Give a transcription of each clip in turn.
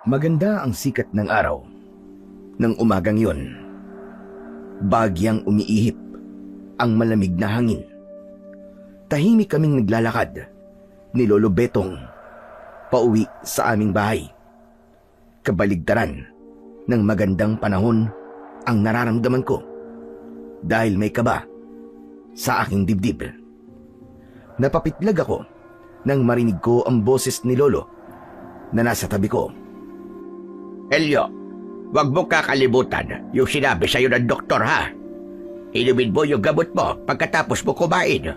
Maganda ang sikat ng araw. Nang umagang yon, bagyang umiihip ang malamig na hangin. Tahimik kaming naglalakad ni Lolo Betong pauwi sa aming bahay. Kabaligtaran ng magandang panahon ang nararamdaman ko dahil may kaba sa aking dibdib. Napapitlag ako nang marinig ko ang boses ni Lolo na nasa tabi ko. Elio, wag mo kakalimutan yung sinabi sa'yo ng doktor, ha? Inumin mo yung gamot mo pagkatapos mo kumain.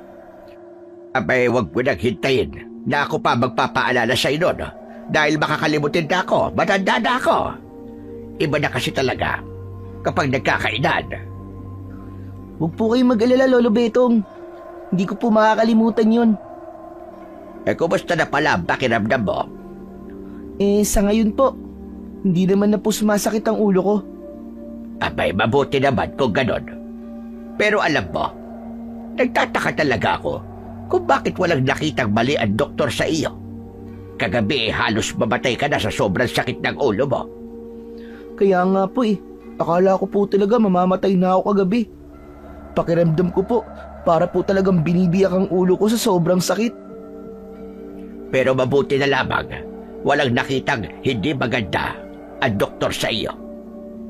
Abay, wag mo nang hintayin na ako pa magpapaalala sa'yo nun dahil makakalimutin na ako, matanda na ako. Iba na kasi talaga kapag nagkakainan. Huwag po kayong mag-alala, Lolo Betong. Hindi ko po makakalimutan yun. Kumusta na pala ang pakiramdam mo? Sa ngayon po, hindi naman na po sumasakit ang ulo ko. Abay, mabuti naman kung ganon. Pero alam mo, nagtataka talaga ako kung bakit walang nakitang mali ang doktor sa iyo. Kagabi halos mamatay ka na sa sobrang sakit ng ulo mo. Kaya nga po akala ko po talaga mamamatay na ako kagabi. Pakiramdam ko po, para po talagang binibiyak ang ulo ko sa sobrang sakit. Pero mabuti na lamang, walang nakitang hindi maganda ang doktor sa iyo.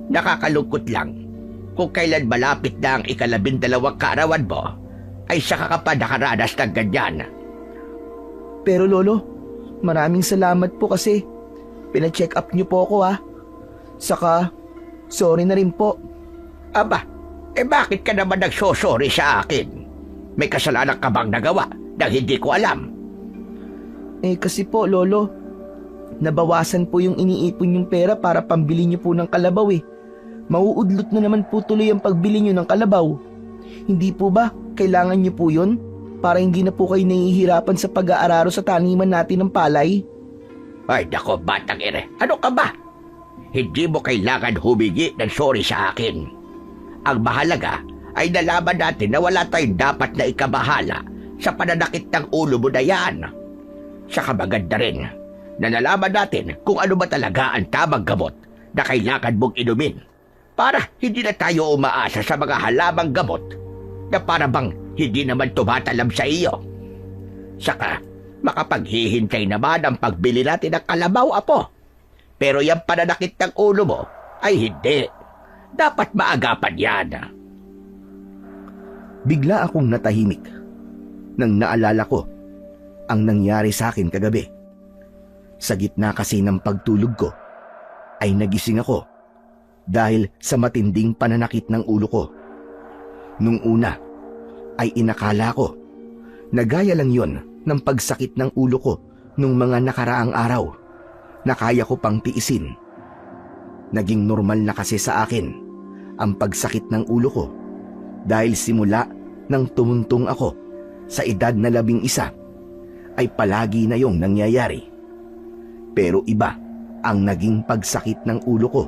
Nakakalungkot lang kung kailan malapit na ang 12 kaarawan mo ay saka ka pa nakaranas ng ganyan. Pero Lolo, maraming salamat po kasi pina-check up niyo po ako Saka, sorry na rin po. Aba, bakit ka naman nagsosorry sa akin? May kasalanan ka bang nagawa na hindi ko alam? Kasi po, Lolo, nabawasan po yung iniipon yung pera para pambili niyo po ng kalabaw Mauudlot na naman po tuloy ang pagbili niyo ng kalabaw. Hindi po ba kailangan niyo po yun? Para hindi na po kayo nahihirapan sa pag-aararo sa taniman natin ng palay? Ay nako, batang ere, ano ka ba? Hindi mo kailangan humingi ng sorry sa akin. Ang mahalaga ay nalaman natin na wala tayong dapat na ikabahala sa pananakit ng ulo mo na yan. Saka maganda rin na nalaman natin kung ano ba talaga ang tamang gamot na kailangan mong inumin para hindi na tayo umaasa sa mga halamang gamot na para bang hindi naman tumatalam sa iyo. Saka makapaghihintay naman ang pagbili natin ng kalabaw, apo. Pero yung pananakit ng ulo mo ay hindi. Dapat maagapan yan. Bigla akong natahimik nang naalala ko ang nangyari sa akin kagabi. Sa gitna kasi ng pagtulog ko ay nagising ako dahil sa matinding pananakit ng ulo ko. Nung una ay inakala ko na gaya lang yon ng pagsakit ng ulo ko nung mga nakaraang araw na kaya ko pang tiisin. Naging normal na kasi sa akin ang pagsakit ng ulo ko dahil simula nang tumuntong ako sa edad na 11 ay palagi na yung nangyayari. Pero iba ang naging pagsakit ng ulo ko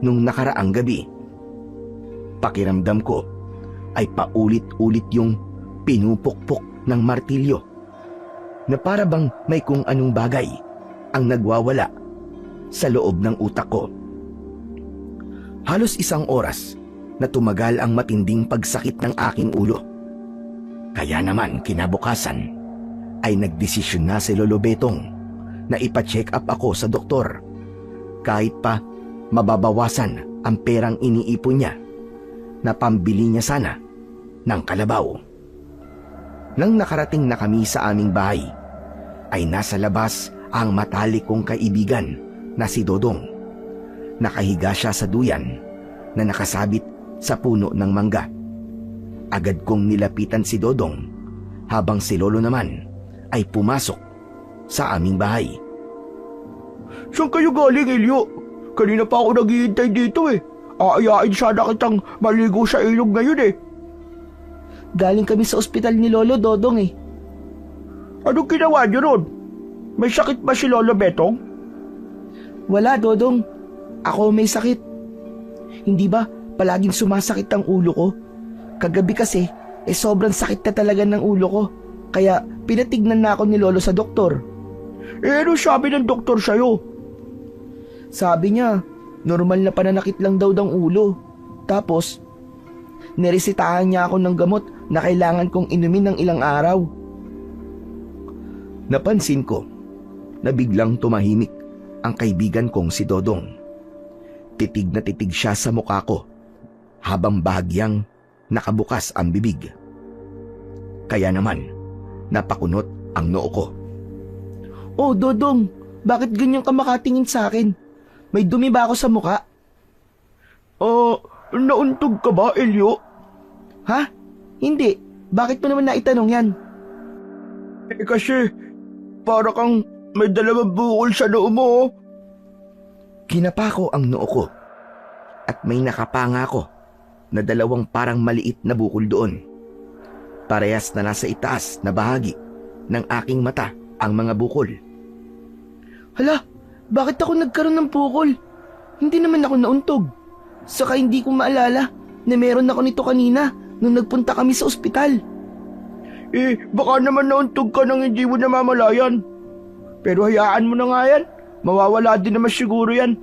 nung nakaraang gabi. Pakiramdam ko ay paulit-ulit yung pinupukpok ng martilyo na para bang may kung anong bagay ang nagwawala sa loob ng utak ko. Halos 1 oras na tumagal ang matinding pagsakit ng aking ulo. Kaya naman kinabukasan ay nagdesisyon na si Lolo Betong na ipa-check up ako sa doktor kahit pa mababawasan ang perang iniipon niya na pambili niya sana ng kalabaw. Nang nakarating na kami sa aming bahay ay nasa labas ang matalik kong kaibigan na si Dodong. Nakahiga siya sa duyan na nakasabit sa puno ng mangga. Agad kong nilapitan si Dodong habang si Lolo naman ay pumasok sa aming bahay. Saan kayo galing, Elio? Kanina pa ako naghihintay dito Aayain sana kitang maligo sa ilog ngayon Galing kami sa ospital ni Lolo, Dodong Anong ginawa niyo ron? May sakit ba si Lolo Betong? Wala, Dodong. Ako may sakit. Hindi ba palaging sumasakit ang ulo ko? Kagabi kasi, sobrang sakit na talaga ng ulo ko. Kaya pinatignan na ako ni Lolo sa doktor. Ano sabi ng doktor sa'yo? Sabi niya, normal na pananakit lang daw ng ulo. Tapos, niresitahan niya ako ng gamot na kailangan kong inumin ng ilang araw. Napansin ko na biglang tumahimik ang kaibigan kong si Dodong. Titig na titig siya sa mukha ko habang bahagyang nakabukas ang bibig. Kaya naman, napakunot ang noo ko. Oh, Dodong, bakit ganyan ka makatingin sa akin? May dumi ba ako sa mukha? Nauntog ka ba, Elio? Ha? Hindi. Bakit mo naman naitanong yan? Kasi, para kang may dalawang bukol sa noo mo. Kinapa ko ang noo ko at may nakapanga ko na dalawang parang maliit na bukol doon. Parehas na nasa itaas na bahagi ng aking mata ang mga bukol. Hala, bakit ako nagkaroon ng bukol? Hindi naman ako nauntog. Saka hindi ko maalala na meron ako nito kanina nung nagpunta kami sa ospital. Baka naman nauntog ka nang hindi mo namamalayan. Pero hayaan mo na nga yan. Mawawala din naman siguro yan.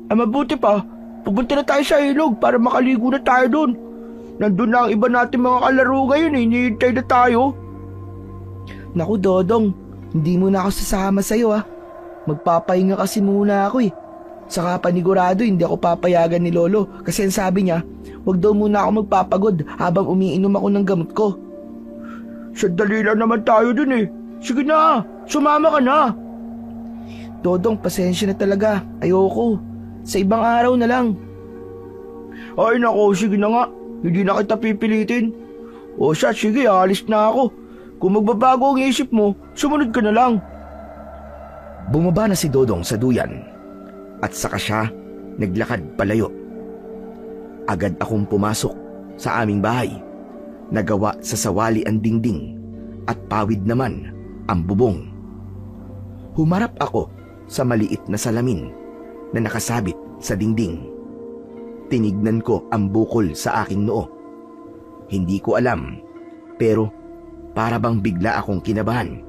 Mabuti pa, pupunta na tayo sa ilog para makaligo na tayo doon. Nandun na ang iba natin mga kalaro ngayon, hinihintay na tayo. Naku, Dodong, hindi mo na ako sasama sa'yo Magpapahinga kasi muna ako Saka panigurado hindi ako papayagan ni Lolo kasi ang sabi niya, wag daw muna ako magpapagod habang umiinom ako ng gamot ko. Sandali lang naman tayo dun Sige na, sumama ka na. Dodong, pasensya na talaga. Ayoko. Sa ibang araw na lang. Ay nako, sige na nga. Hindi na kita pipilitin. O siya, sige, alis na ako. Kung magbabago ang isip mo, sumunod ka na lang. Bumaba na si Dodong sa duyan at saka siya naglakad palayo. Agad akong pumasok sa aming bahay. Nagawa sa sawali ang dingding at pawid naman ang bubong. Humarap ako sa maliit na salamin na nakasabit sa dingding. Tinignan ko ang bukol sa aking noo. Hindi ko alam, pero para bang bigla akong kinabahan.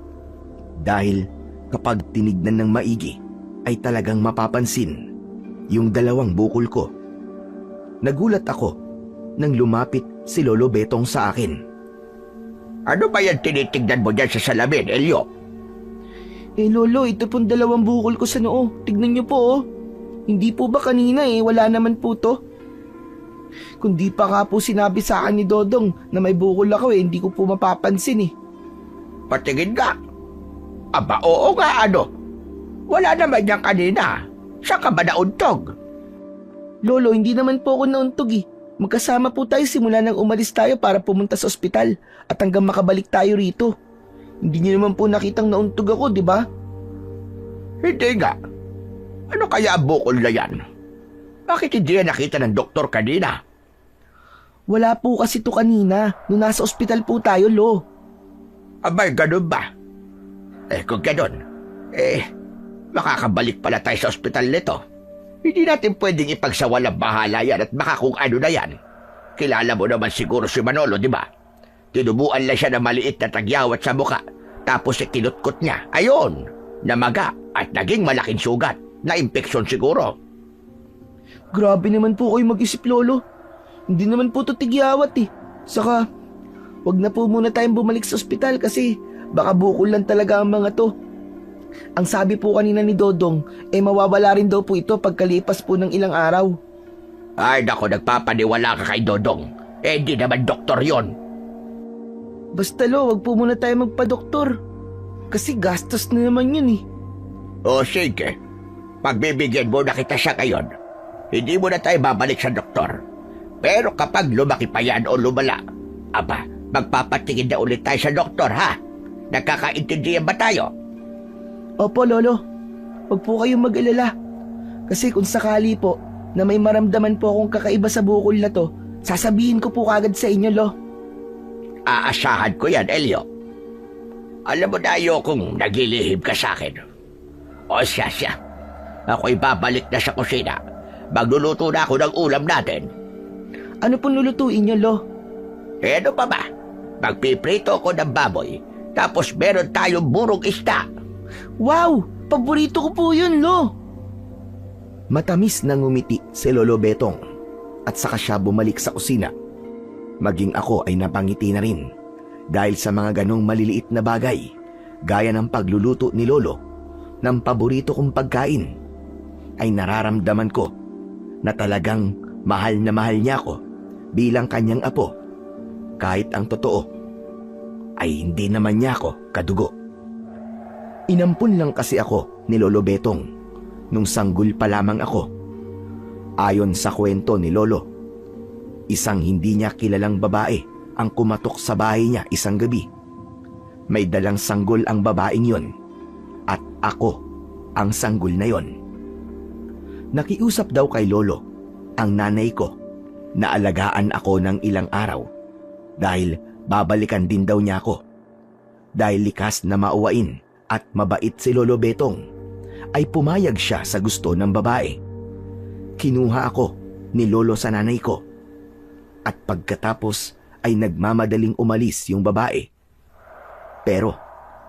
Dahil kapag tinignan ng maigi, ay talagang mapapansin yung dalawang bukol ko. Nagulat ako nang lumapit si Lolo Betong sa akin. Ano ba yan tinitignan mo dyan sa salamin, Elio? Lolo, ito pong dalawang bukol ko sa noo. Tignan niyo po Hindi po ba kanina wala naman po to? Kung di pa nga po sinabi sa akin ni Dodong na may bukol ako hindi ko po mapapansin Patingin nga. Aba, oo nga Wala naman yan kanina. Saan ka ba nauntog? Lolo, hindi naman po ako nauntog Magkasama po tayo simula nang umalis tayo para pumunta sa ospital at hanggang makabalik tayo rito. Hindi niyo naman po nakitang nauntog ako, di ba? Hindi nga. Ano kaya ang bukol na yan? Bakit hindi yan nakita ng doktor kanina? Wala po kasi to kanina nung nasa ospital po tayo, Lo. Abay, ganun ba? Kung ganun, makakabalik pala tayo sa ospital nito. Hindi natin pwedeng ipagsawalang bahala yan at baka kung ano na yan. Kilala mo naman siguro si Manolo, di ba? Tinubuan lang siya ng maliit na tagyawat sa muka, tapos kinutkot niya. Ayon, namaga at naging malaking sugat. Na impeksyon siguro. Grabe naman po kayo mag-isip, Lolo. Hindi naman po to tigyawat Saka, wag na po muna tayong bumalik sa ospital kasi baka bukol lang talaga ang mga to. Ang sabi po kanina ni Dodong, mawawala rin daw po ito pagkalipas po ng ilang araw. Ay nako, nagpapaniwala ka kay Dodong. Hindi naman doktor yon. Basta Lo, wag po muna tayo magpa-doktor. Kasi gastos na naman yun O sige. Pagbibigyan mo na kita siya ngayon. Hindi mo na tayo babalik sa doktor. Pero kapag lumaki pa yan o lumala, aba, magpapatingin na ulit tayo sa doktor, ha? Nagkakaintindihan ba tayo? Opo, Lolo. Huwag po kayong mag-alala. Kasi kung sakali po na may maramdaman po akong kakaiba sa bukol na to, sasabihin ko po kagad sa inyo, Lo. Aasahan ko yan, Elio. Alam mo na ayokong nagilihim ka sa akin. O siya. Ako'y babalik na sa kusina. Magluluto na ako ng ulam natin. Ano pong lulutuin niyo, Lo? Ano pa ba? Magpiprito ko ng baboy. Tapos meron tayong burong isda. Wow! Paborito ko po yun, Lo! Matamis na ngumiti si Lolo Betong at saka siya bumalik sa kusina. Maging ako ay napangiti na rin dahil sa mga ganong maliliit na bagay gaya ng pagluluto ni Lolo ng paborito kong pagkain ay nararamdaman ko na talagang mahal na mahal niya ako bilang kanyang apo kahit ang totoo ay hindi naman niya ako kadugo. Inampun lang kasi ako ni Lolo Betong nung sanggol pa lamang ako. Ayon sa kwento ni Lolo, isang hindi niya kilalang babae ang kumatok sa bahay niya isang gabi. May dalang sanggol ang babaeng yon at ako ang sanggol na yon. Nakiusap daw kay Lolo ang nanay ko na alagaan ako ng ilang araw dahil babalikan din daw niya ako. Dahil likas na mauwain at mabait si Lolo Betong, ay pumayag siya sa gusto ng babae. Kinuha ako ni Lolo sa nanay ko at pagkatapos ay nagmamadaling umalis yung babae. Pero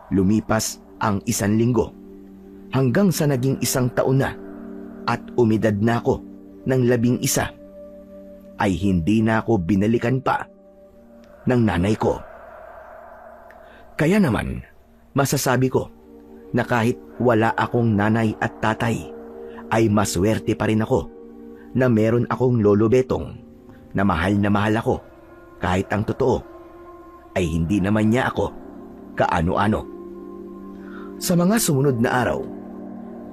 lumipas ang 1 linggo hanggang sa naging 1 taon na at umidad na ako ng 11 ay hindi na ako binalikan pa ng nanay ko. Kaya naman masasabi ko na kahit wala akong nanay at tatay, ay maswerte pa rin ako na meron akong Lolo Betong na mahal ako kahit ang totoo ay hindi naman niya ako kaano-ano. Sa mga sumunod na araw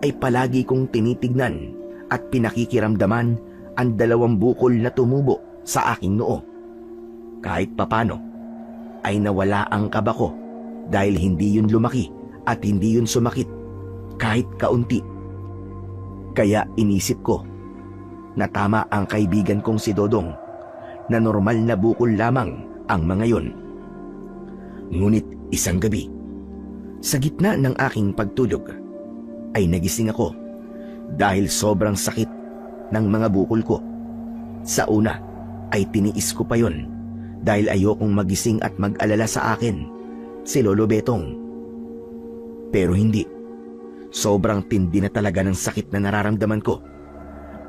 ay palagi kong tinitignan at pinakikiramdaman ang 2 bukol na tumubo sa aking noo. Kahit papano ay nawala ang kaba ko dahil hindi yun lumaki at hindi yun sumakit kahit kaunti. Kaya inisip ko na tama ang kaibigan kong si Dodong na normal na bukol lamang ang mga yun. Ngunit isang gabi, sa gitna ng aking pagtulog, ay nagising ako dahil sobrang sakit ng mga bukol ko. Sa una ay tiniis ko pa yun dahil ayokong magising at mag-alala sa akin si Lolo Betong. Pero hindi. Sobrang tindi na talaga ng sakit na nararamdaman ko.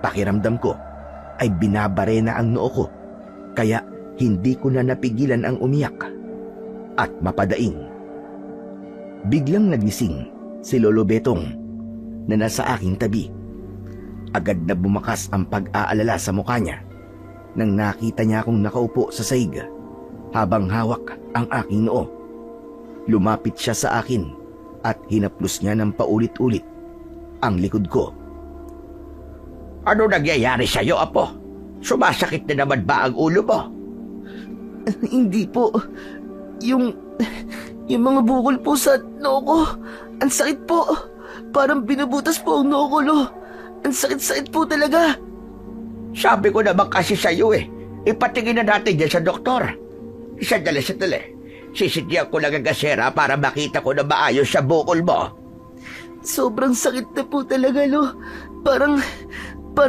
Pakiramdam ko ay binabare na ang noo ko, kaya hindi ko na napigilan ang umiyak at mapadaing. Biglang nagising si Lolo Betong na nasa aking tabi. Agad na bumakas ang pag-aalala sa mukha niya nang nakita niya akong nakaupo sa sahig habang hawak ang aking noo. Lumapit siya sa akin at hinaplos niya ng paulit-ulit ang likod ko. Ano nangyayari sa'yo, apo? Sumasakit na naman ba ang ulo mo? Hindi po. Yung mga bukol po sa noo ko, ang sakit po. Parang binubutas po ang noo ko, Lo. Ang sakit-sakit po talaga. Sabi ko naman kasi sa'yo ipatingin na natin yan sa doktor. Sandali. Sisidyan ko lang ang gasera para makita ko na maayos sa bukol mo. Sobrang sakit na po talaga, Lo. Parang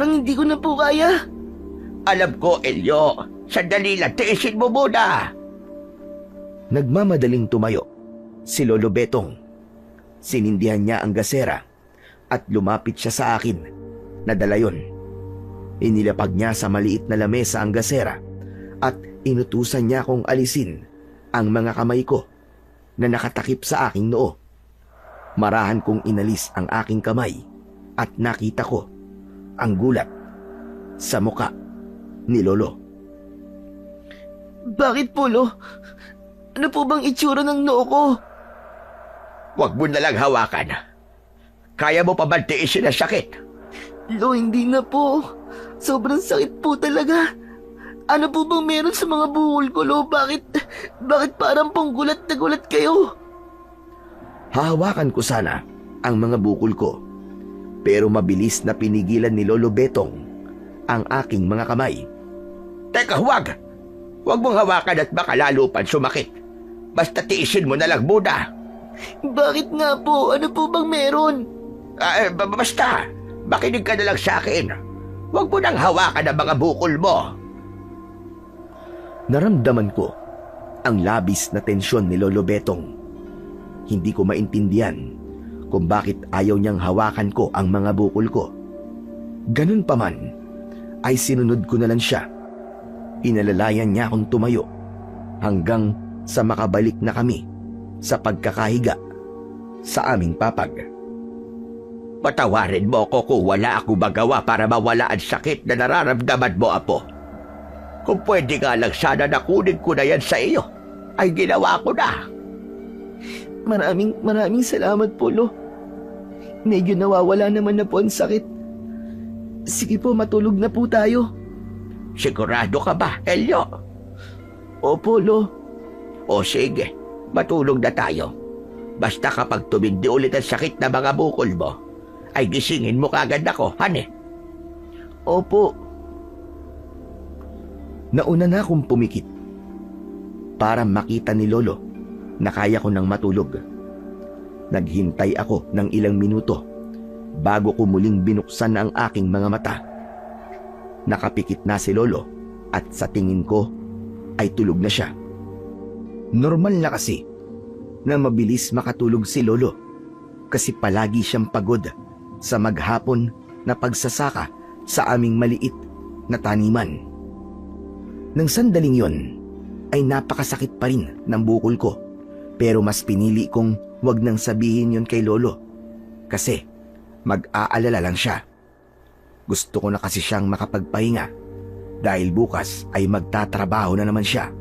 hindi ko na po kaya. Alam ko, Elio. Sandali lang, tiisin mo muna. Nagmamadaling tumayo si Lolo Betong. Sinindihan niya ang gasera at lumapit siya sa akin na dala yun. Inilapag niya sa maliit na lamesa ang gasera at inutusan niya akong alisin ang mga kamay ko na nakatakip sa aking noo. Marahan kong inalis ang aking kamay at nakita ko ang gulat sa muka ni Lolo. Bakit po, Lo? Ano po bang itsura ng noo ko? Huwag mo nalang hawakan. Kaya mo pa ba tiisin ang sakit? Lo, hindi na po. Sobrang sakit po talaga. Ano po bang meron sa mga bukol ko, Lo? Bakit parang pong gulat na gulat kayo? Hahawakan ko sana ang mga bukol ko, pero mabilis na pinigilan ni Lolo Betong ang aking mga kamay. Teka, huwag! Huwag mong hawakan at baka lalo pang sumakit. Basta tiisin mo na lang muna. Bakit nga po? Ano po bang meron? Basta, makinig ka na lang sa akin. Huwag mo nang hawakan ang mga bukol mo. Naramdaman ko ang labis na tensyon ni Lolo Betong. Hindi ko maintindihan kung bakit ayaw niyang hawakan ko ang mga bukol ko. Ganun pa man, ay sinunod ko na lang siya. Inalalayan niya akong tumayo hanggang sa makabalik na kami sa pagkakahiga sa aming papag. Patawarin mo ko kung wala ako magawa para mawala ang sakit na nararamdaman mo, Apo. Kung pwede nga lang sana nakunin ko na yan sa iyo, ay ginawa ko na. Maraming salamat po, Lo. Medyo nawawala naman na po ang sakit. Sige po, matulog na po tayo. Sigurado ka ba, Elio? Opo, Lo. O sige, matulog na tayo. Basta kapag tumindi ulit ang sakit na mga bukol mo, ay gisingin mo kagad ako, hane. Opo. Nauna na akong pumikit para makita ni Lolo na kaya ko nang matulog. Naghintay ako ng ilang minuto bago ko muling binuksan ang aking mga mata. Nakapikit na si Lolo at sa tingin ko ay tulog na siya. Normal na kasi na mabilis makatulog si Lolo kasi palagi siyang pagod sa maghapon na pagsasaka sa aming maliit na taniman. Nang sandaling yon ay napakasakit pa rin ng bukol ko, pero mas pinili kong wag nang sabihin yon kay Lolo kasi mag-aalala lang siya. Gusto ko na kasi siyang makapagpahinga dahil bukas ay magtatrabaho na naman siya.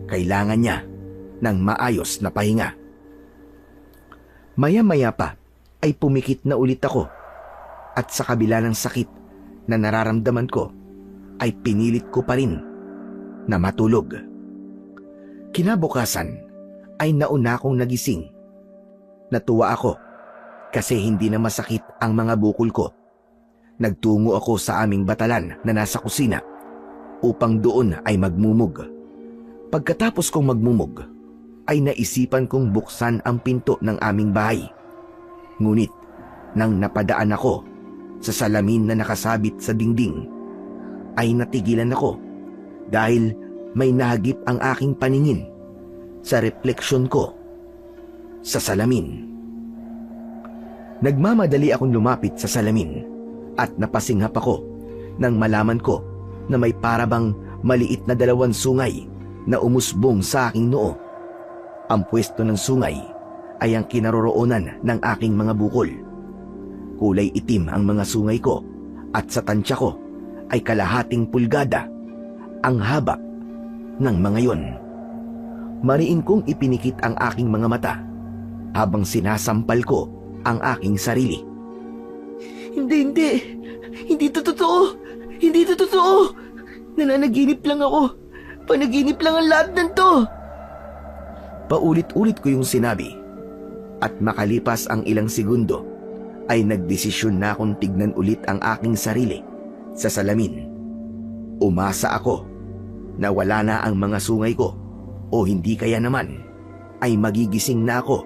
Kailangan niya ng maayos na pahinga. Maya-maya pa ay pumikit na ulit ako at sa kabila ng sakit na nararamdaman ko ay pinilit ko pa rin na matulog. Kinabukasan ay nauna akong nagising. Natuwa ako kasi hindi na masakit ang mga bukol ko. Nagtungo ako sa aming batalan na nasa kusina upang doon ay magmumog. Pagkatapos kong magmumog, ay naisipan kong buksan ang pinto ng aming bahay. Ngunit nang napadaan ako sa salamin na nakasabit sa dingding, ay natigilan ako dahil may nahagip ang aking paningin sa refleksyon ko sa salamin. Nagmamadali akong lumapit sa salamin at napasinghap ako nang malaman ko na may parabang maliit na dalawang sungay na umusbong sa aking noo. Ang pwesto ng sungay ay ang kinaroroonan ng aking mga bukol. Kulay itim ang mga sungay ko at sa tansya ko ay kalahating pulgada ang haba ng mga yon. Mariin kong ipinikit ang aking mga mata habang sinasampal ko ang aking sarili. Hindi to totoo. Hindi to totoo. Nananaginip lang ako. Panaginip lang ang lahat ng to. Paulit-ulit ko yung sinabi at makalipas ang ilang segundo ay nagdesisyon na akong tignan ulit ang aking sarili sa salamin. Umasa ako na wala na ang mga sungay ko o hindi kaya naman ay magigising na ako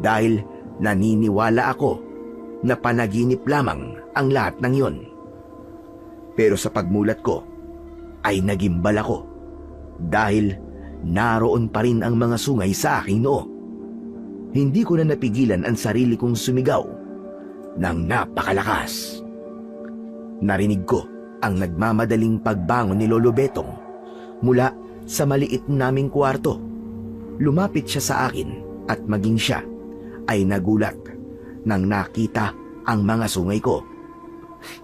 dahil naniniwala ako na panaginip lamang ang lahat ng yon. Pero sa pagmulat ko ay nagimbal ako dahil naroon pa rin ang mga sungay sa aking noo. Hindi ko na napigilan ang sarili kong sumigaw ng napakalakas. Narinig ko ang nagmamadaling pagbangon ni Lolo Betong mula sa maliit naming kwarto. Lumapit siya sa akin at maging siya ay nagulat nang nakita ang mga sungay ko.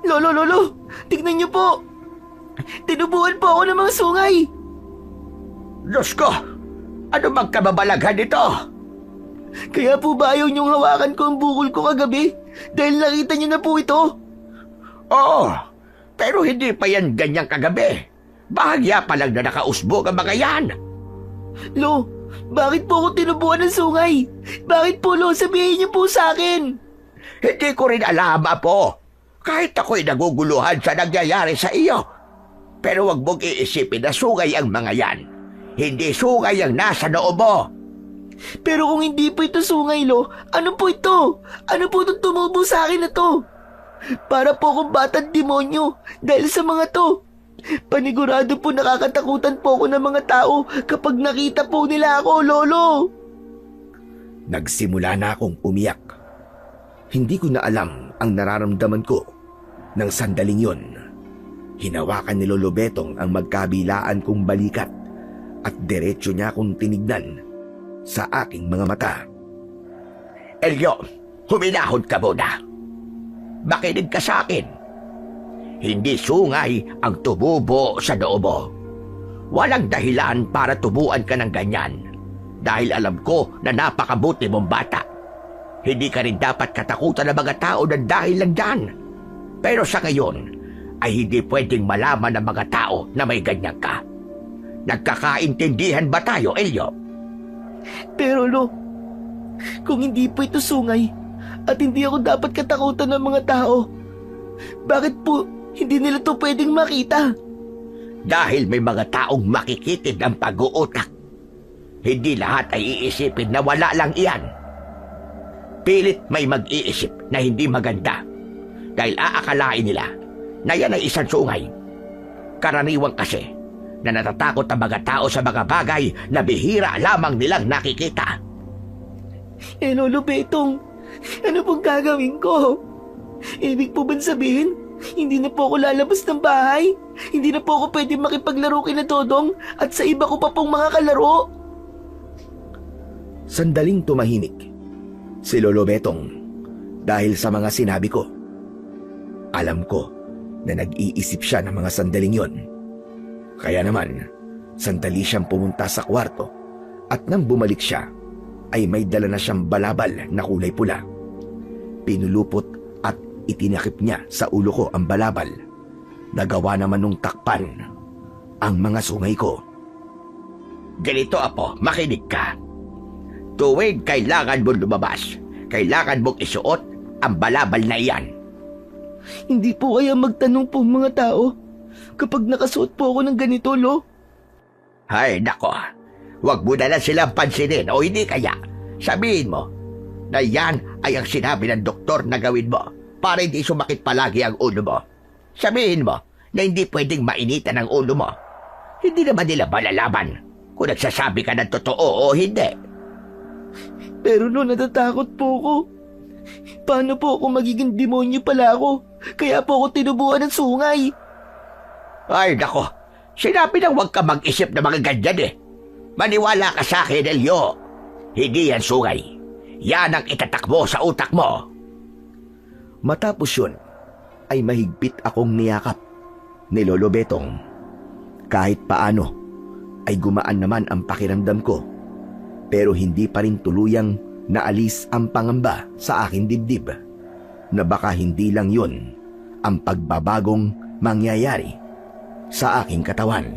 Lolo, tignan niyo po. Tinubuan po ako ng mga sungay. Diyos ko! Ano bang kababalaghan ito? Kaya po ba ayaw niyong hawakan ko ang bukol ko kagabi? Dahil nakita niyo na po ito? Oo, pero hindi pa yan ganyang kagabi. Bahagya pa lang na nakausbog ang mga yan. Lo, bakit po ako tinubuan ng sungay? Bakit po, Lo? Sabihin niyo po sa akin. Hindi ko rin alam, Apo. Kahit ako'y naguguluhan sa nangyayari sa iyo. Pero wag mong iisipin na sungay ang mga yan. Hindi sungay ang nasa noo mo. Pero kung hindi po ito sungay, Lo, ano po ito? Ano po itong tumubo sa akin na to? Para po akong batang demonyo dahil sa mga to. Panigurado po nakakatakutan po ako ng mga tao kapag nakita po nila ako, Lolo. Nagsimula na akong umiyak. Hindi ko na alam ang nararamdaman ko Nang sandaling yun, hinawakan ni Lolo Betong ang magkabilaan kong balikat at diretsyo niya akong tinignan sa aking mga mata. Elio, huminahon ka muna. Makinig ka sa akin. Hindi sungay ang tumubo sa noo mo. Walang dahilan para tubuan ka ng ganyan. Dahil alam ko na napakabuti mong bata. Hindi ka rin dapat katakutan ng mga tao na dahil lang dyan. Pero sa ngayon, ay hindi pwedeng malaman ng mga tao na may ganyan ka. Nagkakaintindihan ba tayo, Elio? Pero Lo, kung hindi po ito sungay at hindi ako dapat katakutan ng mga tao, bakit po hindi nila to pwedeng makita? Dahil may mga taong makikitid ang pag-uutak. Hindi lahat ay iisipin na wala lang iyan. Pilit may mag-iisip na hindi maganda. Dahil aakalain nila na yan ay isang sungay. Karaniwang kasi na natatakot ang mga tao sa mga bagay na bihira lamang nilang nakikita. Lolo Betong, ano pong gagawin ko? Ibig po ba sabihin, hindi na po ako lalabas ng bahay? Hindi na po ako pwede makipaglaro kina Dodong at sa iba ko pa pong mga kalaro? Sandaling tumahimik si Lolo Betong dahil sa mga sinabi ko. Alam ko na nag-iisip siya ng mga sandaling yon. Kaya naman, sandali siyang pumunta sa kwarto at nang bumalik siya, ay may dala na siyang balabal na kulay pula. Pinulupot at itinakip niya sa ulo ko ang balabal. Nagawa naman nung takpan ang mga sungay ko. Ganito, Apo, makinig ka. Tuwing kailangan mo lumabas, kailangan mong isuot ang balabal na iyan. Hindi po kaya magtanong po mga tao kapag nakasuot po ako ng ganito, Lo? Ay, nako. Huwag mo na lang silang pansinin o hindi kaya sabihin mo na yan ay ang sinabi ng doktor na gawin mo para hindi sumakit palagi ang ulo mo. Sabihin mo na hindi pwedeng mainitan ang ulo mo. Hindi naman nila malalaman kung nagsasabi ka ng totoo o hindi. Pero Lo, natatakot po ako. Paano po ako magiging demonyo pala ako? Kaya po ako tinubuan ng sungay. Ay, nako. Sinabi nang huwag ka mag-isip ng mga ganyan eh. Maniwala ka sa akin, Elio. Hindi yan sungay. Yan ang itatakbo sa utak mo. Matapos yun, ay mahigpit akong niyakap ni Lolo Betong. Kahit paano, ay gumaan naman ang pakiramdam ko. Pero hindi pa rin tuluyang naalis ang pangamba sa aking dibdib na baka hindi lang yun ang pagbabagong mangyayari sa aking katawan.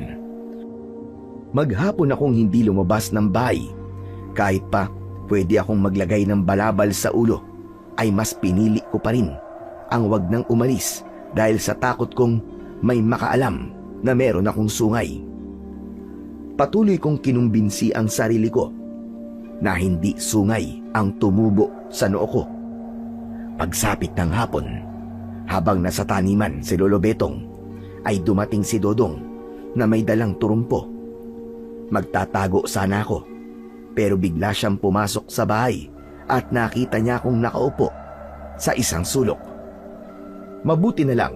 Maghapon akong hindi lumabas ng bahay. Kahit pa pwede akong maglagay ng balabal sa ulo, ay mas pinili ko pa rin ang wag nang umalis dahil sa takot kong may makaalam na meron akong sungay. Patuloy kong kinumbinsi ang sarili ko na hindi sungay ang tumubo sa noo ko. Pagsapit ng hapon, habang nasa taniman si Lolo Betong, ay dumating si Dodong na may dalang turumpo. Magtatago sana ako, pero bigla siyang pumasok sa bahay at nakita niya akong nakaupo sa isang sulok. Mabuti na lang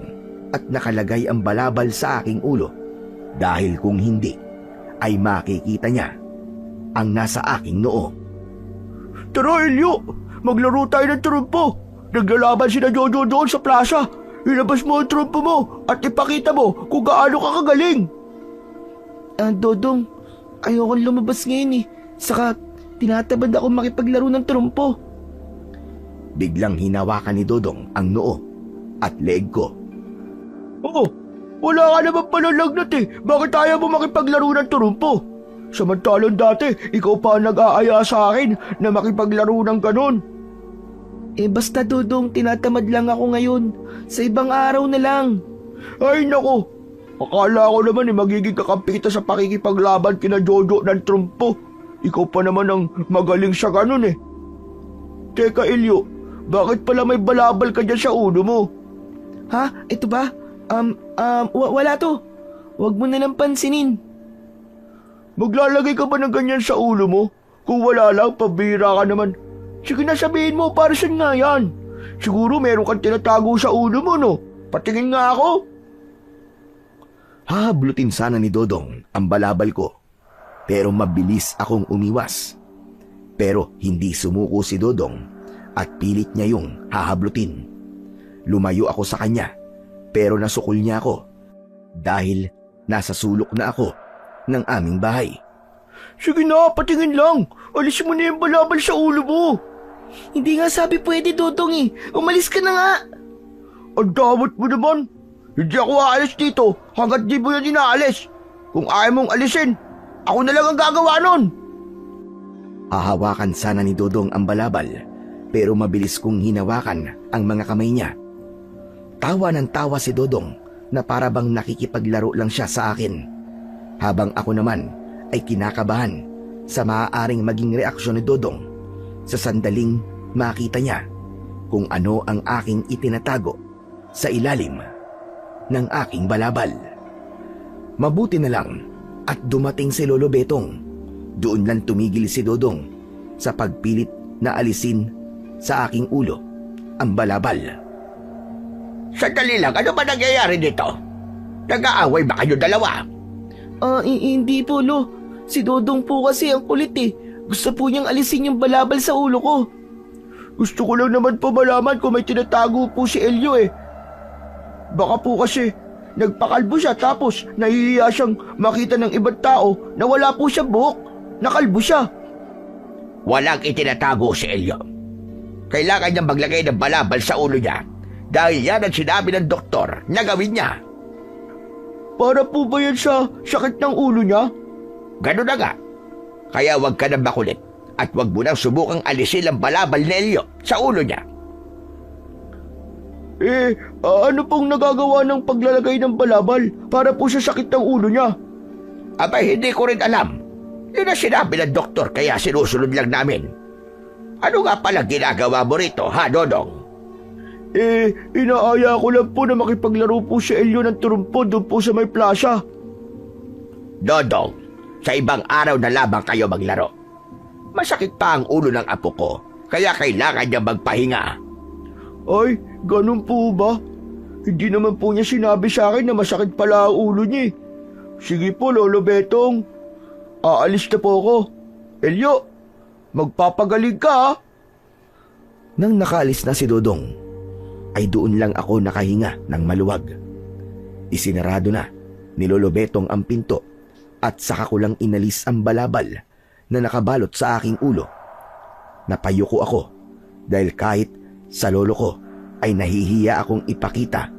at nakalagay ang balabal sa aking ulo dahil kung hindi ay makikita niya ang nasa aking noo. Tara, Elio! Maglaro tayo ng trumpo! Naglalaban sina Jojo doon sa plaza! Ilabas mo ang trumpo mo at ipakita mo kung gaano ka kagaling! Dodong, ayokong lumabas ngayon eh. Saka, tinatabad ako makipaglaro ng trumpo. Biglang hinawakan ni Dodong ang noo at leeg ko. Oo, wala ka naman pala lagnat eh. Bakit ayaw mo makipaglaro ng trumpo? Samantalang dati, ikaw pa ang nag-aaya sa akin na makipaglaro ng ganon. Basta Dodong, tinatamad lang ako ngayon. Sa ibang araw na lang. Ay nako, akala ko naman magiging kakampi kita sa pakikipaglaban kina Jojo ng trumpo. Ikaw pa naman ang magaling sa ganon eh. Teka Elio, bakit pala may balabal ka dyan sa ulo mo? Ha? Ito ba? Wala to. Huwag mo na lang pansinin. Maglalagay ka ba ng ganyan sa ulo mo? Kung wala lang, pabira ka naman. Sige na, sabihin mo, para saan nga yan? Siguro meron kang tinatago sa ulo mo, no? patingin nga ako. Hahablutin sana ni Dodong ang balabal ko, pero mabilis akong umiwas. Pero hindi sumuko si Dodong at pilit niya yung hahablutin. Lumayo ako sa kanya, pero nasukol niya ako dahil nasa sulok na ako ng aming bahay. Sige na, patingin lang. Alisin mo na yung balabal sa ulo mo. Hindi nga sabi pwede, Dodong eh. Umalis ka na nga. Ang damot mo naman. Hindi ako aalis dito hanggat di mo yan inaalis. Kung ayaw mong alisin, ako na lang ang gagawa nun. Hahawakan sana ni Dodong ang balabal, pero mabilis kong hinawakan ang mga kamay niya. Tawa ng tawa si Dodong na para bang nakikipaglaro lang siya sa akin, habang ako naman ay kinakabahan sa maaaring maging reaksyon ni Dodong sa sandaling makita niya kung ano ang aking itinatago sa ilalim ng aking balabal. Mabuti na lang at dumating si Lolo Betong. Doon lang tumigil si Dodong sa pagpilit na alisin sa aking ulo ang balabal. Sandali lang, ano ba nangyayari dito? Nag-aaway ba kayo dalawa? Hindi po, Lo. Si Dodong po kasi ang kulit eh. Gusto po niyang alisin yung balabal sa ulo ko. Gusto ko lang naman po malaman kung may tinatago po si Elio eh. Baka po kasi nagpakalbo siya tapos nahihiya siyang makita ng ibang tao na wala po siya buhok. Nakalbo siya. Walang itinatago si Elio. Kailangan niyang maglagay ng balabal sa ulo niya dahil yan ang sinabi ng doktor na gawin niya. Para po ba yan sa sakit ng ulo niya? Ganun na nga. Kaya huwag ka nang makulit at huwag mo nang subukang alisin ang balabal ni Elio sa ulo niya. Ano pong nagagawa ng paglalagay ng balabal para po sa sakit ng ulo niya? Abay, hindi ko rin alam. Yun ang sinabi ng doktor kaya sinusunod lang namin. Ano nga pala ginagawa mo rito, ha, Dodong? Inaaya ko lang po na makipaglaro po si Elio ng turumpo doon po sa may plaza. Dodong, sa ibang araw na lamang kayo maglaro. Masakit pa ang ulo ng apo ko, kaya kailangan niya magpahinga. Ay, ganun po ba? Hindi naman po niya sinabi sa akin na masakit pala ang ulo niya. Sige po, Lolo Betong. Aalis na po ako. Elio, magpapagaling ka ha? Nang nakaalis na si Dodong, ay doon lang ako nakahinga ng maluwag. Isinarado na ni Lolo Betong ang pinto at saka ko lang inalis ang balabal na nakabalot sa aking ulo. Napayuko ako dahil kahit sa lolo ko ay nahihiya akong ipakita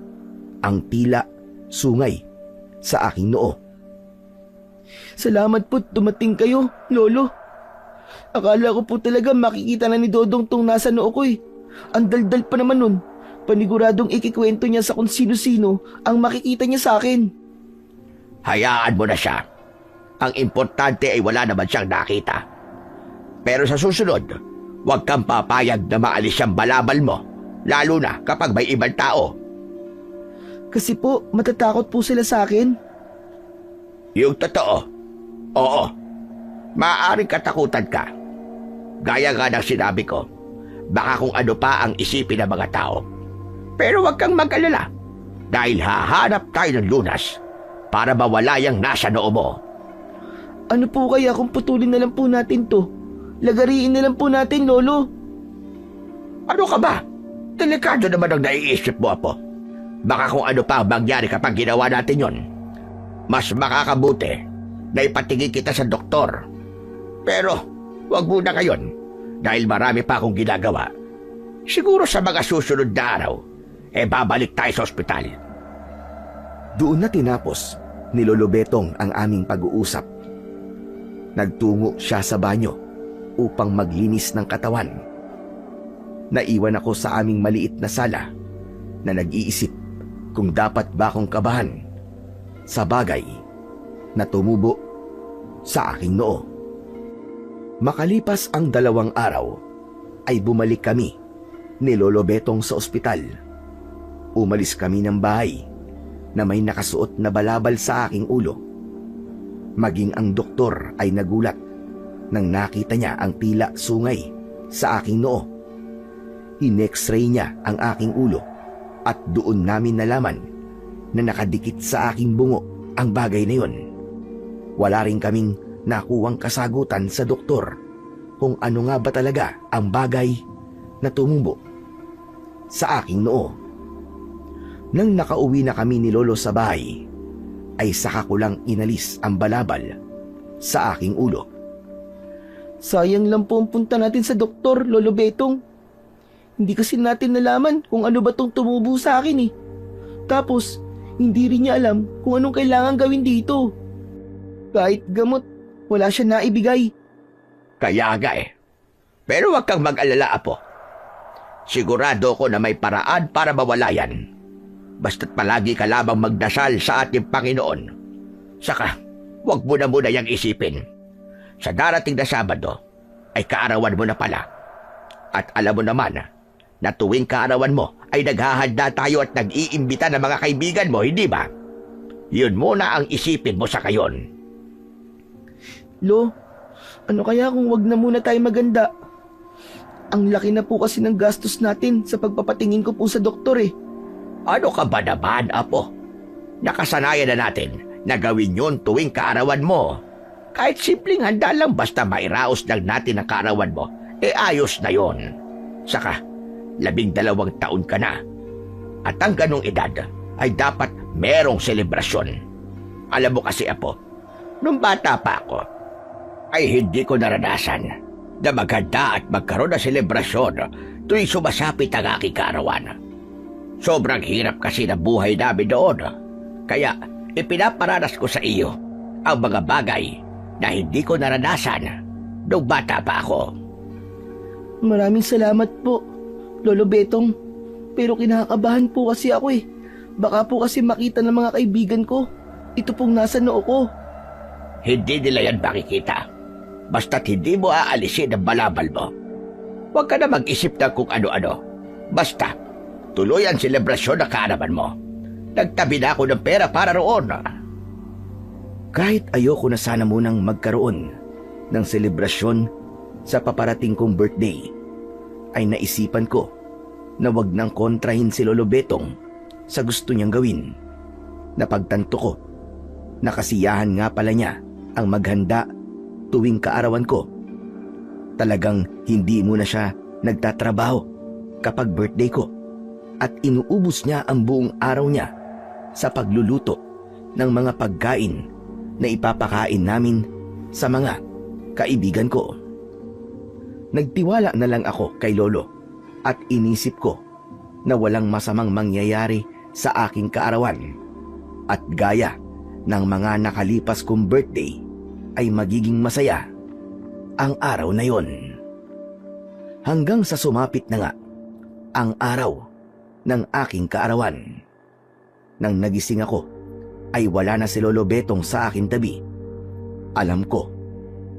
ang tila sungay sa aking noo. Salamat po dumating kayo, Lolo. Akala ko po talaga makikita na ni Dodong tong nasa noo ko eh. Ang daldal pa naman nun. Paniguradong ikikwento niya sa kung sino-sino ang makikita niya sa akin. Hayaan mo na siya. Ang importante ay wala naman siyang nakita. Pero sa susunod, huwag kang papayag na maalis siyang balabal mo, lalo na kapag may ibang tao. Kasi po, matatakot po sila sa akin. Yung totoo, oo, maaaring katakutan ka. Gaya nga ng sinabi ko, baka kung ano pa ang isipin ng mga tao. Pero huwag kang mag-alala, dahil hahanap tayo ng lunas para mawala yung nasa noo mo. Ano po kaya kung putulin na lang po natin to? Lagariin na lang po natin, Lolo. Ano ka ba? Delikado naman ang naiisip mo, Apo. Baka kung ano pa ang mangyari kapag ginawa natin yon. Mas makakabuti na ipatingin kita sa doktor. Pero wag muna ngayon dahil marami pa akong ginagawa. Siguro sa mga susunod na araw, babalik tayo sa ospital. Doon na tinapos ni Lolo Betong ang aming pag-uusap. Nagtungo siya sa banyo upang maglinis ng katawan. Naiwan ako sa aming maliit na sala na nag-iisip kung dapat ba akong kabahan sa bagay na tumubo sa aking noo. Makalipas ang 2 araw, ay bumalik kami ni Lolo Betong sa ospital. Umalis kami ng bahay na may nakasuot na balabal sa aking ulo. Maging ang doktor ay nagulat nang nakita niya ang tila sungay sa aking noo. In-x-ray niya ang aking ulo At doon namin nalaman na nakadikit sa aking bungo ang bagay na yun. Wala rin kaming nakuwang kasagutan sa doktor kung ano nga ba talaga ang bagay na tumubo sa aking noo. Nang nakauwi na kami ni Lolo sa bahay, ay saka ko lang inalis ang balabal sa aking ulo. Sayang lang po ang punta natin sa doktor, Lolo Betong. Hindi kasi natin nalaman kung ano ba tong tumubo sa akin eh. Tapos, hindi rin niya alam kung anong kailangan gawin dito. Kahit gamot, wala siya naibigay. Kaya nga eh. Pero huwag kang mag-alala, Apo. Sigurado ko na may paraan para mawala yan. Basta't palagi ka lamang magdasal sa ating Panginoon. Saka, huwag mo na muna yang isipin. Sa darating na Sabado, ay kaarawan mo na pala. At alam mo naman na tuwing kaarawan mo ay naghahanda tayo at nag-iimbita ng mga kaibigan mo, hindi ba? Yun muna ang isipin mo sa kayon. Lo, ano kaya kung wag na muna tayo maganda? Ang laki na po kasi ng gastos natin sa pagpapatingin ko po sa doktor eh. Ano ka ba naman, Apo? Nakasanayan na natin na gawin yun tuwing kaarawan mo. Kahit simpleng handa lang basta mairaos lang natin ang kaarawan mo, ayos na yon. Saka, 12 taon ka na. At ang ganong edad ay dapat merong selebrasyon. Alam mo kasi, Apo, nung bata pa ako, ay hindi ko naranasan na maghanda at magkaroon ng selebrasyon tuwing sumasapit ang aking kaarawan. Sobrang hirap kasi na buhay namin doon. Kaya ipinaparanas ko sa iyo ang mga bagay na hindi ko naranasan nung bata pa ako. Maraming salamat po, Lolo Betong. Pero kinakabahan po kasi ako eh. Baka po kasi makita ng mga kaibigan ko. Ito pong nasa noo ko. Hindi nila yan makikita. Basta't hindi mo aalisin ang balabal mo. Huwag ka na mag-isip ng kung ano-ano. Basta, tuloy ang selebrasyon na kaarawan mo. Nagtabi na ako ng pera para roon. Kahit ayoko na sana munang magkaroon ng selebrasyon sa paparating kong birthday, ay naisipan ko na wag nang kontrahin si Lolo Betong sa gusto niyang gawin. Napagtanto ko na kasiyahan nga pala niya ang maghanda tuwing kaarawan ko. Talagang hindi muna siya nagtatrabaho kapag birthday ko at inuubos niya ang buong araw niya sa pagluluto ng mga pagkain na ipapakain namin sa mga kaibigan ko. Nagtiwala na lang ako kay Lolo at inisip ko na walang masamang mangyayari sa aking kaarawan at gaya ng mga nakalipas kong birthday ay magiging masaya ang araw na yon. Hanggang sa sumapit na nga ang araw ng aking kaarawan. Nang nagising ako ay wala na si Lolo Betong sa aking tabi. Alam ko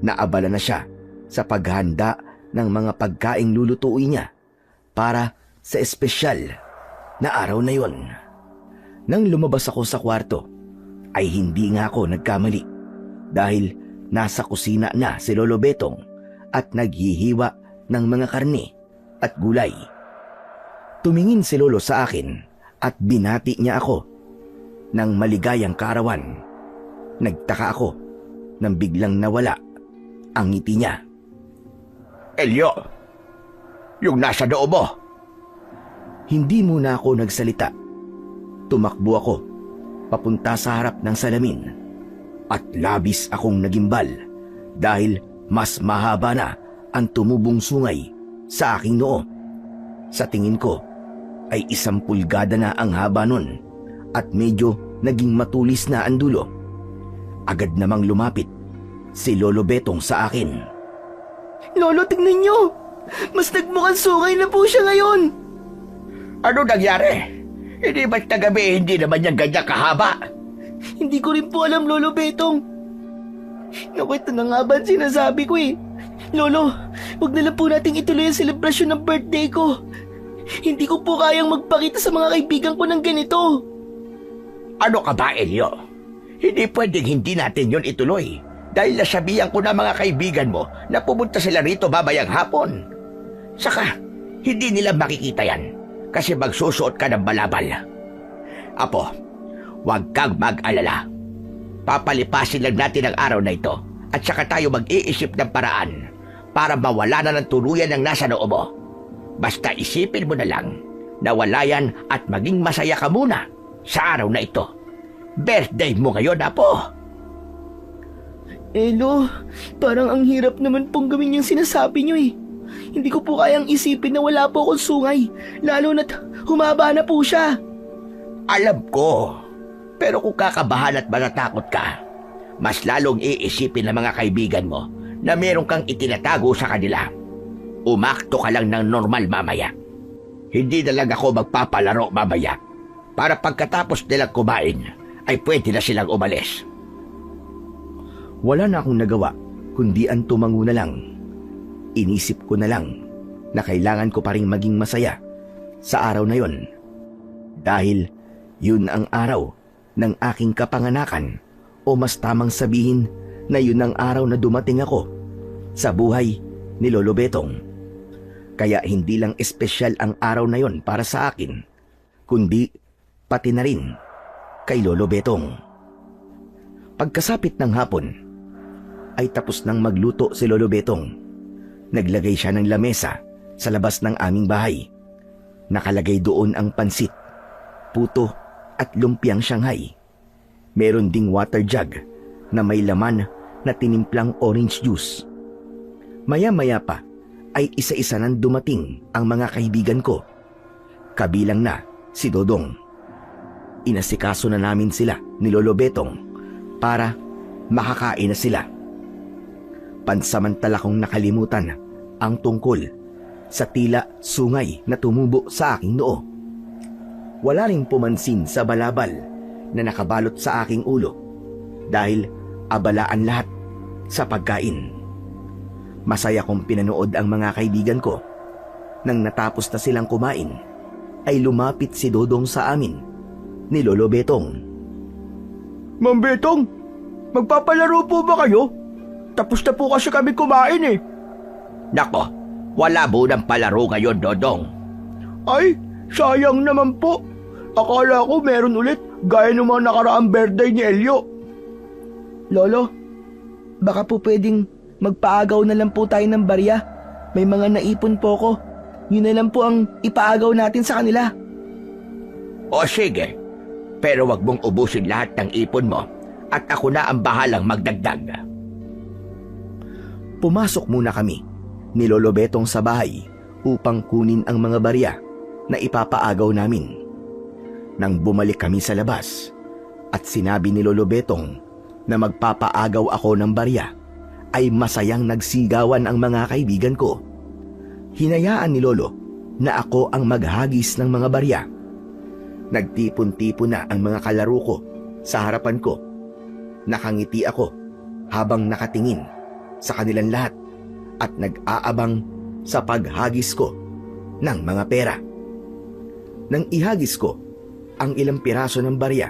na abala na siya sa paghanda ng mga pagkaing lulutuin niya para sa espesyal na araw na yon. Nang lumabas ako sa kwarto ay hindi nga ako nagkamali dahil nasa kusina na si Lolo Betong at naghihiwa ng mga karne at gulay. Tumingin si Lolo sa akin at binati niya ako ng maligayang kaarawan. Nagtaka ako nang biglang nawala ang ngiti niya. Elio, yung nasa loob mo. Hindi muna ako nagsalita. Tumakbo ako papunta sa harap ng salamin at labis akong nagimbal dahil mas mahaba na ang tumubong sungay sa aking noo. Sa tingin ko ay 1 pulgada na ang haba nun at medyo naging matulis na ang dulo. Agad namang lumapit si Lolo Betong sa akin. Lolo, tingnan niyo! Mas nagmukhang sungay na po siya ngayon! Ano nangyari? Hindi ba't na gabi hindi naman yan ganyan kahaba? Hindi ko rin po alam, Lolo Betong. Naku, ito na nga ba ang sinasabi ko eh. Lolo, huwag na lang po nating ituloy ang selebrasyon ng birthday ko. Hindi ko po kayang magpakita sa mga kaibigan ko ng ganito. Ano ka ba, Elio? Hindi pwedeng hindi natin yon ituloy. Dahil nasabihan ko na mga kaibigan mo na pumunta sila rito babayang hapon. Saka, hindi nila makikita yan. kasi magsusuot ka ng balabal. Apo, huwag kang mag-alala. Papalipasin lang natin ang araw na ito at saka tayo mag-iisip ng paraan para mawala na ng tuluyan ang nasa noo mo. Basta isipin mo na lang na wala yan at maging masaya ka muna sa araw na ito. Birthday mo ngayon, Apo. Lo, parang ang hirap naman pong gawin yung sinasabi nyo eh. Hindi ko po kayang isipin na wala po akong sungay, lalo na't humaba na po siya. Alam ko, pero kung kakabahan at matatakot ka, mas lalong iisipin ng mga kaibigan mo na meron kang itinatago sa kanila. Umakto ka lang ng normal mamaya. Hindi na lang ako magpapalaro mamaya para pagkatapos nilang kumain ay pwede na silang umalis. Wala na akong nagawa kundi ang tumango na lang. Inisip ko na lang na kailangan ko pa ring maging masaya sa araw na yon. Dahil yun ang araw ng aking kapanganakan, o mas tamang sabihin na yun ang araw na dumating ako sa buhay ni Lolo Betong. Kaya hindi lang espesyal ang araw na yon para sa akin, kundi pati na rin kay Lolo Betong. Pagkasapit ng hapon, ay tapos nang magluto si Lolo Betong. Naglagay siya ng lamesa sa labas ng aming bahay. Nakalagay doon ang pansit, puto at lumpiang Shanghai. Meron ding water jug na may laman na tinimplang orange juice. Maya-maya pa ay isa-isa nang dumating ang mga kaibigan ko. Kabilang na si Dodong. Inasikaso na namin sila ni Lolo Betong para makakain na sila. Pansamantala kong nakalimutan ang tungkol sa tila sungay na tumubo sa aking noo. Wala ring pumansin sa balabal na nakabalot sa aking ulo dahil abalaan lahat sa pagkain. Masaya kong pinanood ang mga kaibigan ko. Nang natapos na silang kumain, ay lumapit si Dodong sa amin ni Lolo Betong. Ma'am Betong, magpapalaro po ba kayo? Tapos na po kasi kami kumain eh. Nako, wala munang palaro ngayon, Dodong. Ay, sayang naman po. Akala ko meron ulit gaya ng mga nakaraang birthday ni Elio. Lolo, baka po pwedeng magpaagaw na lang po tayo ng barya. May mga naipon po ko. Yun na lang po ang ipaagaw natin sa kanila. O sige, pero wag mong ubusin lahat ng ipon mo at ako na ang bahalang magdagdag. Pumasok muna kami ni Lolo Betong sa bahay upang kunin ang mga barya na ipapaagaw namin. Nang bumalik kami sa labas at sinabi ni Lolo Betong na magpapaagaw ako ng barya, ay masayang nagsigawan ang mga kaibigan ko. Hinayaan ni Lolo na ako ang maghagis ng mga barya. Nagtipon-tipon na ang mga kalaro ko sa harapan ko. Nakangiti ako habang nakatingin sa kanilang lahat at nag-aabang sa paghagis ko ng mga pera. Nang ihagis ko ang ilang piraso ng barya,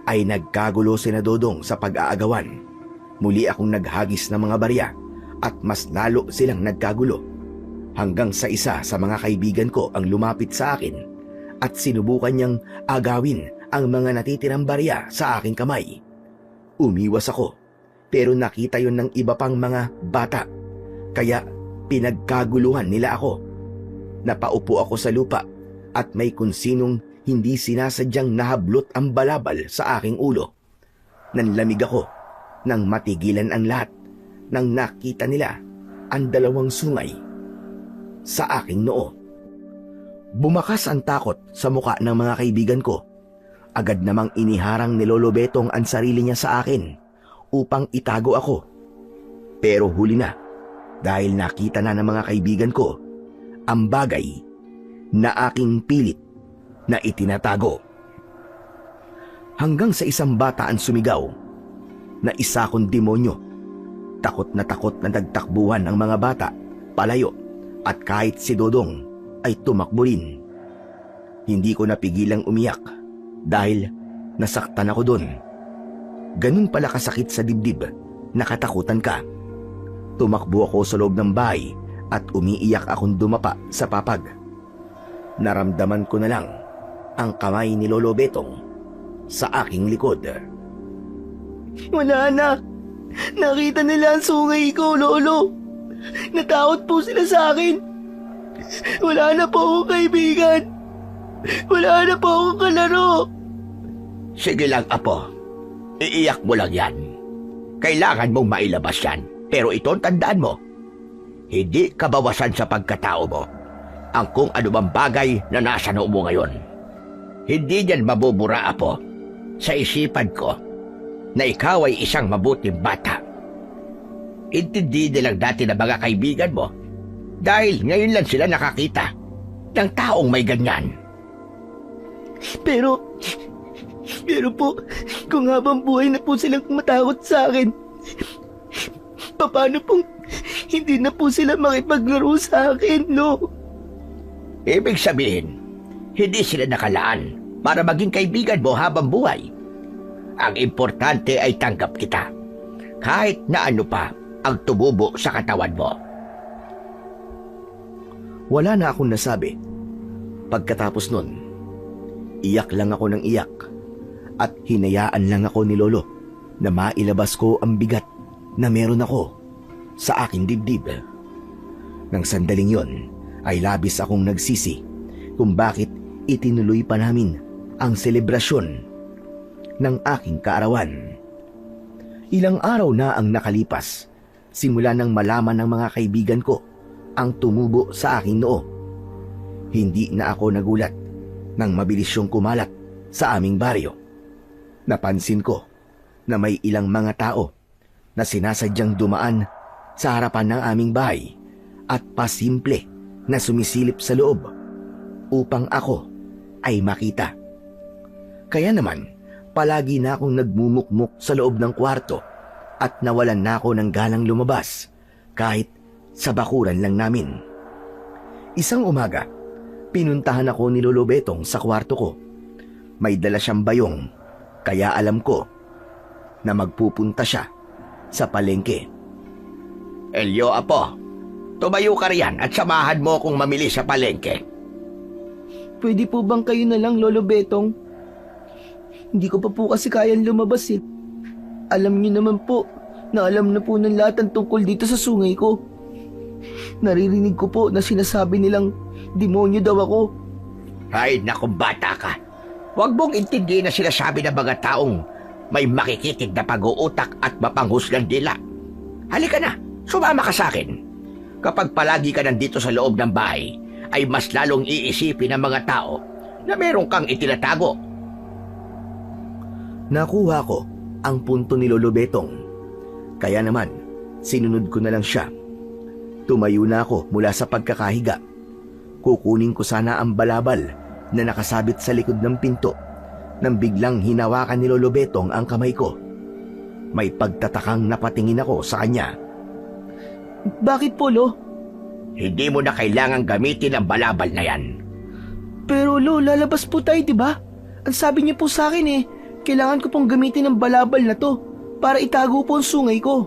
ay nagkagulo si Dodong sa pag-aagawan. Muli akong naghagis ng mga barya at mas lalo silang nagkagulo, hanggang sa isa sa mga kaibigan ko ang lumapit sa akin at sinubukan niyang agawin ang mga natitirang barya sa aking kamay. Umiwas ako, pero nakita yon ng iba pang mga bata, kaya pinagkaguluhan nila ako. Napaupo ako sa lupa at may kung sinong hindi sinasadyang nahablot ang balabal sa aking ulo. Nanlamig ako nang matigilan ang lahat nang nakita nila ang dalawang sungay sa aking noo. Bumakas ang takot sa muka ng mga kaibigan ko. Agad namang iniharang ni Lolo Betong ang sarili niya sa akin upang itago ako. Pero huli na dahil nakita na ng mga kaibigan ko ang bagay na aking pilit na itinatago. Hanggang sa isang bata ang sumigaw na isa kong demonyo. Takot na nagtakbuhan ang mga bata palayo at kahit si Dodong ay tumakbo rin. Hindi ko napigilang umiyak dahil nasaktan ako doon. Ganun pala kasakit sa dibdib, nakatakutan ka. Tumakbo ako sa loob ng bahay at umiiyak akong dumapa sa papag. naramdaman ko na lang ang kamay ni Lolo Betong sa aking likod. Wala na. Nakita nila ang sungay ko, Lolo. Natakot po sila sa akin. Wala na po akong kaibigan. Wala na po akong kalaro. Sige lang, Apo. Iiyak mo lang yan. Kailangan mong mailabas yan. Pero ito ang tandaan mo. Hindi kabawasan sa pagkatao mo ang kung ano bang bagay na nasa noo mo ngayon. Hindi yan mabubura, Apo. Sa isipan ko na ikaw ay isang mabuting bata. Intindi nilang dati na mga kaibigan mo dahil ngayon lang sila nakakita ng taong may ganyan. Pero po, kung habang buhay na po silang matakot sa akin, paano pong hindi na po sila makipaglaro sa akin, no? Ibig sabihin, hindi sila nakalaan para maging kaibigan mo habang buhay. Ang importante ay tanggap kita, kahit na ano pa ang tumubo sa katawan mo. Wala na akong nasabi. Pagkatapos nun, iyak lang ako ng iyak at hinayaan lang ako ni Lolo na mailabas ko ang bigat na meron ako sa aking dibdib. Nang sandaling yon ay labis akong nagsisi kung bakit itinuloy pa namin ang selebrasyon ng aking kaarawan. Ilang araw na ang nakalipas simula nang malaman ng mga kaibigan ko ang tumubo sa aking noo. Hindi na ako nagulat nang mabilis siyang kumalat sa aming baryo. Napansin ko na may ilang mga tao na sinasadyang dumaan sa harapan ng aming bahay at pasimple na sumisilip sa loob upang ako ay makita. Kaya naman, palagi na akong nagmumukmuk sa loob ng kwarto at nawalan na ako ng ganang lumabas kahit sa bakuran lang namin. Isang umaga, pinuntahan ako ni Lolo Betong sa kwarto ko. May dala siyang bayong, kaya alam ko na magpupunta siya sa palengke. Elio, Apo, tumayo ka riyan at samahan mo akong mamili sa palengke. Pwede po bang kayo na lang, Lolo Betong? Hindi ko pa po kasi kayang lumabas eh. Alam niyo naman po na alam na po ng lahat ang tungkol dito sa sungay ko. Naririnig ko po na sinasabi nilang demonyo daw ako. Ay, naku, bata ka. Huwag mong intindihin na sinasabi ng mga taong may makikitid na pag-uutak at mapanghusgang dila. Halika na, sumama ka sa akin. Kapag palagi ka nandito sa loob ng bahay, ay mas lalong iisipin ng mga tao na meron kang itinatago. Nakuha ko ang punto ni Lolo Betong. Kaya naman, sinunod ko na lang siya. Tumayo na ako mula sa pagkakahiga. Kukunin ko sana ang balabal na nakasabit sa likod ng pinto nang biglang hinawakan ni Lolo Betong ang kamay ko. May pagtatakang napatingin ako sa kanya. Bakit po, Lo? Hindi mo na kailangang gamitin ang balabal na yan. Pero Lo, lalabas po tayo, di ba? Ang sabi niyo po sa akin eh, kailangan ko pong gamitin ang balabal na to para itago po ang sungay ko.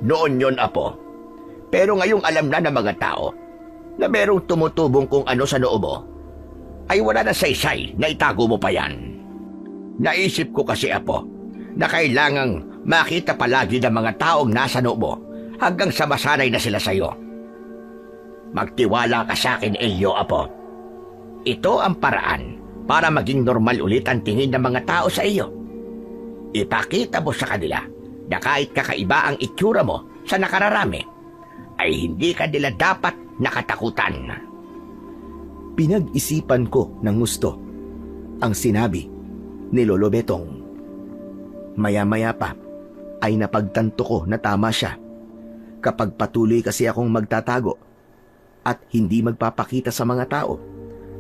Noon yon, Apo. Pero ngayong alam na ng mga tao na merong tumutubong kung ano sa noo mo, ay wala na saysay na itago mo pa yan. Naisip ko kasi, Apo, na kailangang makita palagi ng mga taong nasa noo mo hanggang sa masanay na sila sa'yo. Magtiwala ka sa akin, Elio, Apo. Ito ang paraan para maging normal ulit ang tingin ng mga tao sa iyo. Ipakita mo sa kanila na kahit kakaiba ang itsura mo sa nakararami, ay hindi ka nila dapat nakatakutan. Pinag-isipan ko ng gusto ang sinabi ni Lolo Betong. Maya-maya pa ay napagtanto ko na tama siya. Kapag patuloy kasi akong magtatago at hindi magpapakita sa mga tao,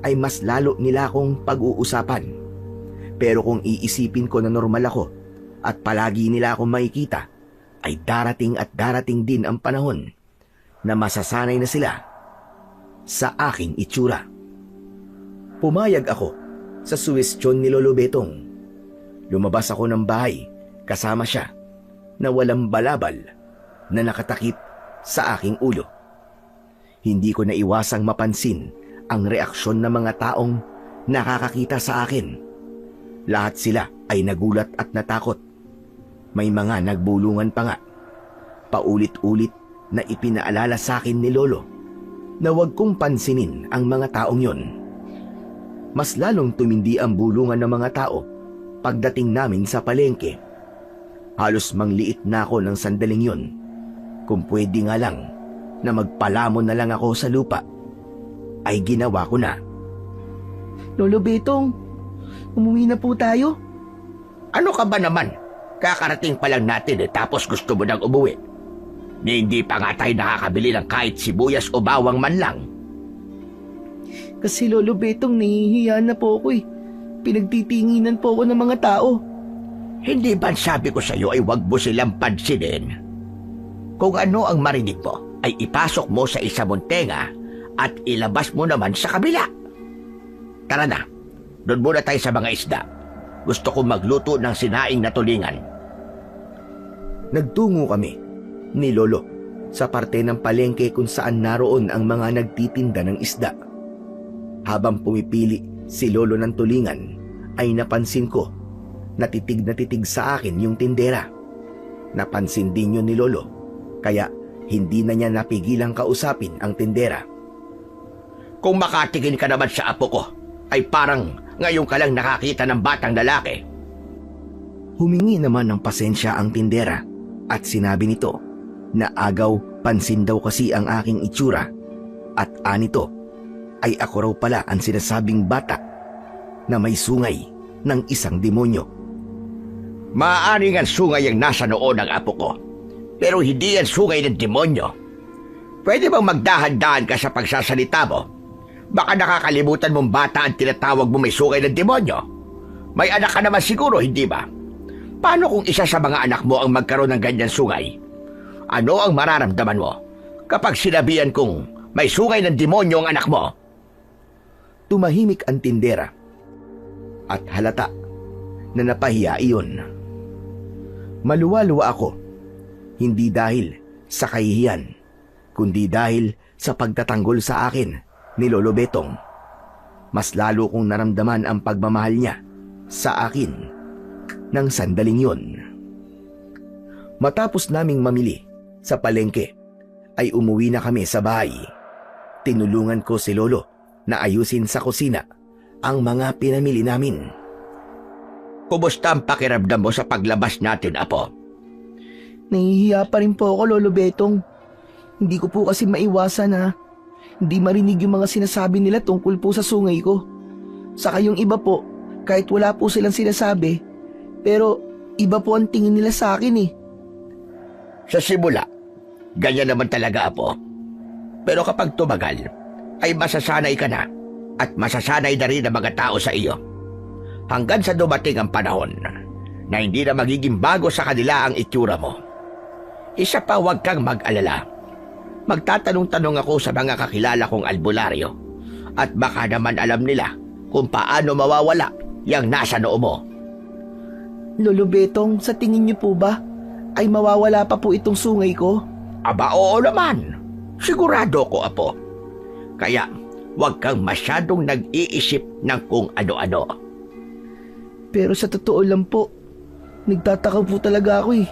ay mas lalo nila akong pag-uusapan. Pero kung iisipin ko na normal ako at palagi nila akong makikita, ay darating at darating din ang panahon na masasanay na sila sa aking itsura. Pumayag ako sa suwestyon ni Lolo Betong. Lumabas ako ng bahay kasama siya na walang balabal na nakatakip sa aking ulo. Hindi ko naiwasang mapansin ang reaksyon ng mga taong nakakakita sa akin. Lahat sila ay nagulat at natakot. May mga nagbulungan pa nga. Paulit-ulit na ipinaalala sa akin ni Lolo na huwag kong pansinin ang mga taong yon. Mas lalong tumindi ang bulungan ng mga tao pagdating namin sa palengke. Halos mangliit na ako ng sandaling yon. Kung pwede nga lang na magpalamon na lang ako sa lupa, ay ginawa ko na. Lolo Betong, umuwi na po tayo. Ano ka ba naman? Kakarating pa lang natin tapos gusto mo nang umuwi. Hindi pa nga tayo nakakabili ng kahit sibuyas o bawang man lang. Kasi Lolo Betong, nahihiya na po ako eh. Pinagtitinginan po ako ng mga tao. Hindi ba sabi ko sa'yo ay wag mo silang pansinin? Kung ano ang marinig mo, ay ipasok mo sa isa mong tenga at ilabas mo naman sa kabila. Tara na, doon muna tayo sa mga isda. Gusto kong magluto ng sinaing na tulingan. Nagtungo kami ni Lolo sa parte ng palengke kung saan naroon ang mga nagtitinda ng isda. Habang pumipili si Lolo ng tulingan, ay napansin ko na titig sa akin yung tindera. Napansin din yun ni Lolo, kaya hindi na niya napigilang kausapin ang tindera. Kung makatingin ka naman sa apo ko, ay parang ngayon ka lang nakakita ng batang lalaki. Humingi naman ng pasensya ang tindera at sinabi nito na agaw pansin daw kasi ang aking itsura at anito ay ako raw pala ang sinasabing bata na may sungay ng isang demonyo. Maaaring ang sungay ang nasa noo ng apo ko, pero hindi ang sungay ng demonyo. Pwede bang magdahan-dahan ka sa pagsasalita mo? Baka nakakalimutan mong bata ang tinatawag mo may sungay ng demonyo. May anak ka naman siguro, hindi ba? Paano kung isa sa mga anak mo ang magkaroon ng ganyan sungay? Ano ang mararamdaman mo kapag sinabihan kong may sungay ng demonyo ang anak mo? Tumahimik ang tindera at halata na napahiya iyon. Maluwa-luwa ako, hindi dahil sa kahihiyan, kundi dahil sa pagtatanggol sa akin ni Lolo Betong. Mas lalo kong naramdaman ang pagmamahal niya sa akin ng sandaling yon. Matapos naming mamili sa palengke, ay umuwi na kami sa bahay. Tinulungan ko si Lolo na ayusin sa kusina ang mga pinamili namin. Kumusta ang pakiramdam mo sa paglabas natin, Apo? Nahihiya pa rin po ako, Lolo Betong. Hindi ko po kasi maiwasan na hindi marinig yung mga sinasabi nila tungkol po sa sungay ko. Saka yung iba po, kahit wala po silang sinasabi, pero iba po ang tingin nila sa akin eh. Sa simula, ganyan naman talaga, Apo. Pero kapag tumagal, ay masasanay ka na at masasanay na rin ang mga tao sa iyo. Hanggang sa dumating ang panahon na hindi na magiging bago sa kanila ang itsura mo. Isa pa, huwag kang mag-alala. Magtatanong-tanong ako sa mga kakilala kong albularyo at baka naman alam nila kung paano mawawala yung nasa noo mo. Lolo Betong, sa tingin niyo po ba ay mawawala pa po itong sungay ko? Aba, oo naman. Sigurado ko, Apo. Kaya, huwag kang masyadong nag-iisip ng kung ano-ano. Pero sa totoo lang po, nagtataka po talaga ako eh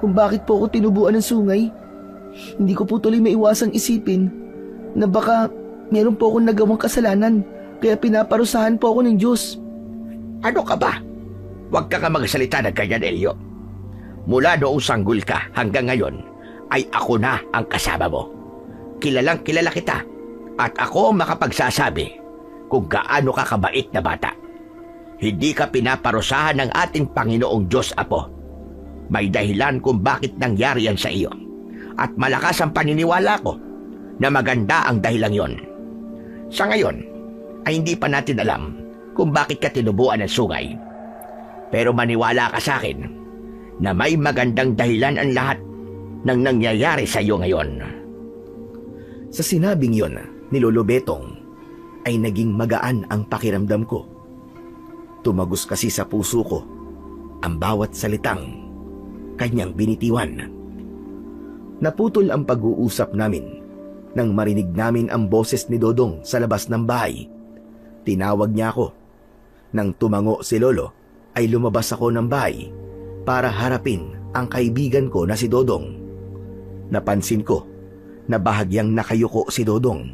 kung bakit po ako tinubuan ng sungay. Hindi ko po tuloy maiwasang isipin na baka meron po akong nagawang kasalanan kaya pinaparusahan po ako ng Diyos. Ano ka ba? Huwag ka magsalita ng ganyan, Elio. Mula noong sanggol ka hanggang ngayon, ay ako na ang kasama mo. Kilalang kilala kita at ako ang makapagsasabi kung gaano ka kabait na bata. Hindi ka pinaparusahan ng ating Panginoong Diyos, Apo. May dahilan kung bakit nangyari yan sa iyo. At malakas ang paniniwala ko na maganda ang dahilan yon. Sa ngayon, ay hindi pa natin alam kung bakit ka tinubuan ng sungay. Pero maniwala ka sa akin na may magandang dahilan ang lahat ng nangyayari sa iyo ngayon. Sa sinabing yon ni Lolo Betong, ay naging magaan ang pakiramdam ko. Tumagos kasi sa puso ko ang bawat salitang kanyang binitiwan. Naputol ang pag-uusap namin Nang marinig namin ang boses ni Dodong sa labas ng bahay, tinawag niya ako. Nang tumango si Lolo, ay lumabas ako ng bahay para harapin ang kaibigan ko na si Dodong. Napansin ko na bahagyang nakayuko si Dodong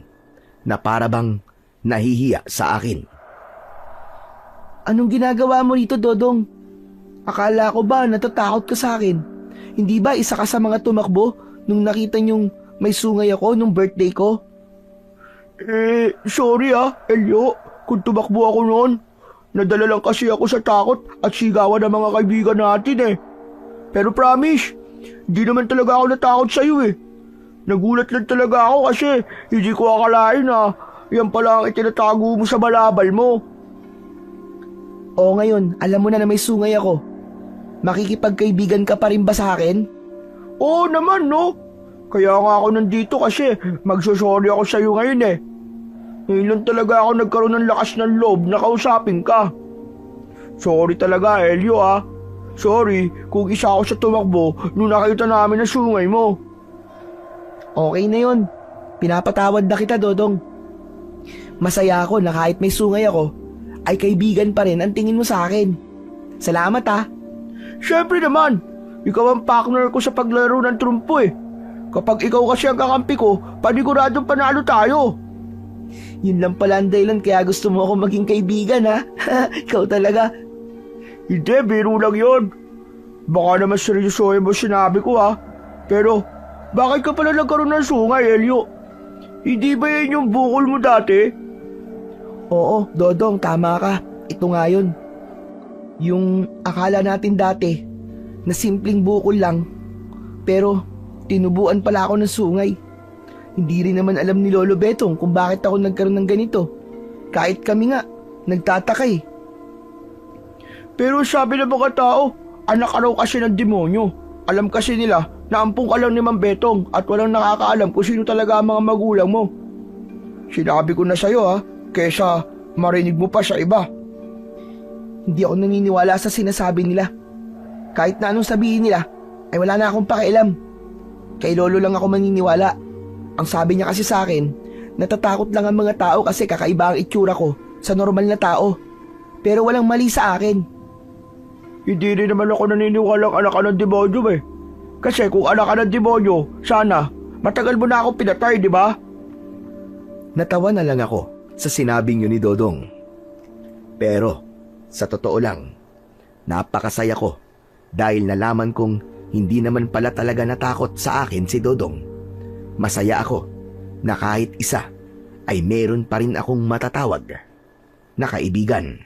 na para bang nahihiya sa akin. Anong ginagawa mo rito, Dodong? Akala ko ba natatakot ka sa akin? Hindi ba isa ka sa mga tumakbo nung nakita niyong may sungay ako nung birthday ko? Sorry Elio, kung tumakbo ako noon. Nadala lang kasi ako sa takot at sigawan ng mga kaibigan natin Pero promise, hindi naman talaga ako natakot sa'yo Nagulat lang talaga ako kasi hindi ko akalain na yan pala ang itinatago mo sa balabal mo. O ngayon, alam mo na na may sungay ako. Makikipagkaibigan ka pa rin ba sa akin? Oo naman, no? Kaya nga ako nandito kasi magsosorry ako sa'yo ngayon Ngayon lang talaga ako nagkaroon ng lakas ng loob na kausapin ka. Sorry talaga, Elio Sorry kung isa ako sa tumakbo nung nakita namin ang sungay mo. Okay na yun. Pinapatawad na kita, Dodong. Masaya ako na kahit may sungay ako, ay kaibigan pa rin ang tingin mo sa akin. Salamat Siyempre naman, ikaw ang partner ko sa paglaro ng trumpo Kapag ikaw kasi ang kakampi ko, paniguradong panalo tayo. Yun lang pala ang dahilan kaya gusto mo ako maging kaibigan Ikaw talaga. Hindi, biro lang yun. Baka naman seryosohin mo sinabi ko Pero, bakit ka pala nagkaroon ng sungay, Elio? Hindi ba yan yung bukol mo dati? Oo, Dodong, tama ka. Ito nga yun. Yung akala natin dati na simpleng bukol lang, pero tinubuan pala ako ng sungay. Hindi rin naman alam ni Lolo Betong kung bakit ako nagkaroon ng ganito. Kahit kami nga, nagtataka Pero sabi ng mga tao, anak ka raw kasi ng demonyo. Alam kasi nila na ampung ka lang ni Mang Betong at walang nakakaalam kung sino talaga ang mga magulang mo. Sinabi ko na sa'yo kesa marinig mo pa sa iba. Hindi ako naniniwala sa sinasabi nila. Kahit na anong sabihin nila, ay wala na akong pakialam. Kay Lolo lang ako maniniwala. Ang sabi niya kasi sa akin, natatakot lang ang mga tao kasi kakaiba ang itsura ko sa normal na tao. Pero walang mali sa akin. Hindi rin naman ako naniniwalang anak ka ng demonyo Kasi kung anak ka ng demonyo, sana matagal mo na akong pinatay, di ba? Natawa na lang ako sa sinabing yun ni Dodong. Pero, sa totoo lang, napakasaya ko dahil nalaman kong hindi naman pala talaga natakot sa akin si Dodong. Masaya ako na kahit isa ay meron pa rin akong matatawag na kaibigan.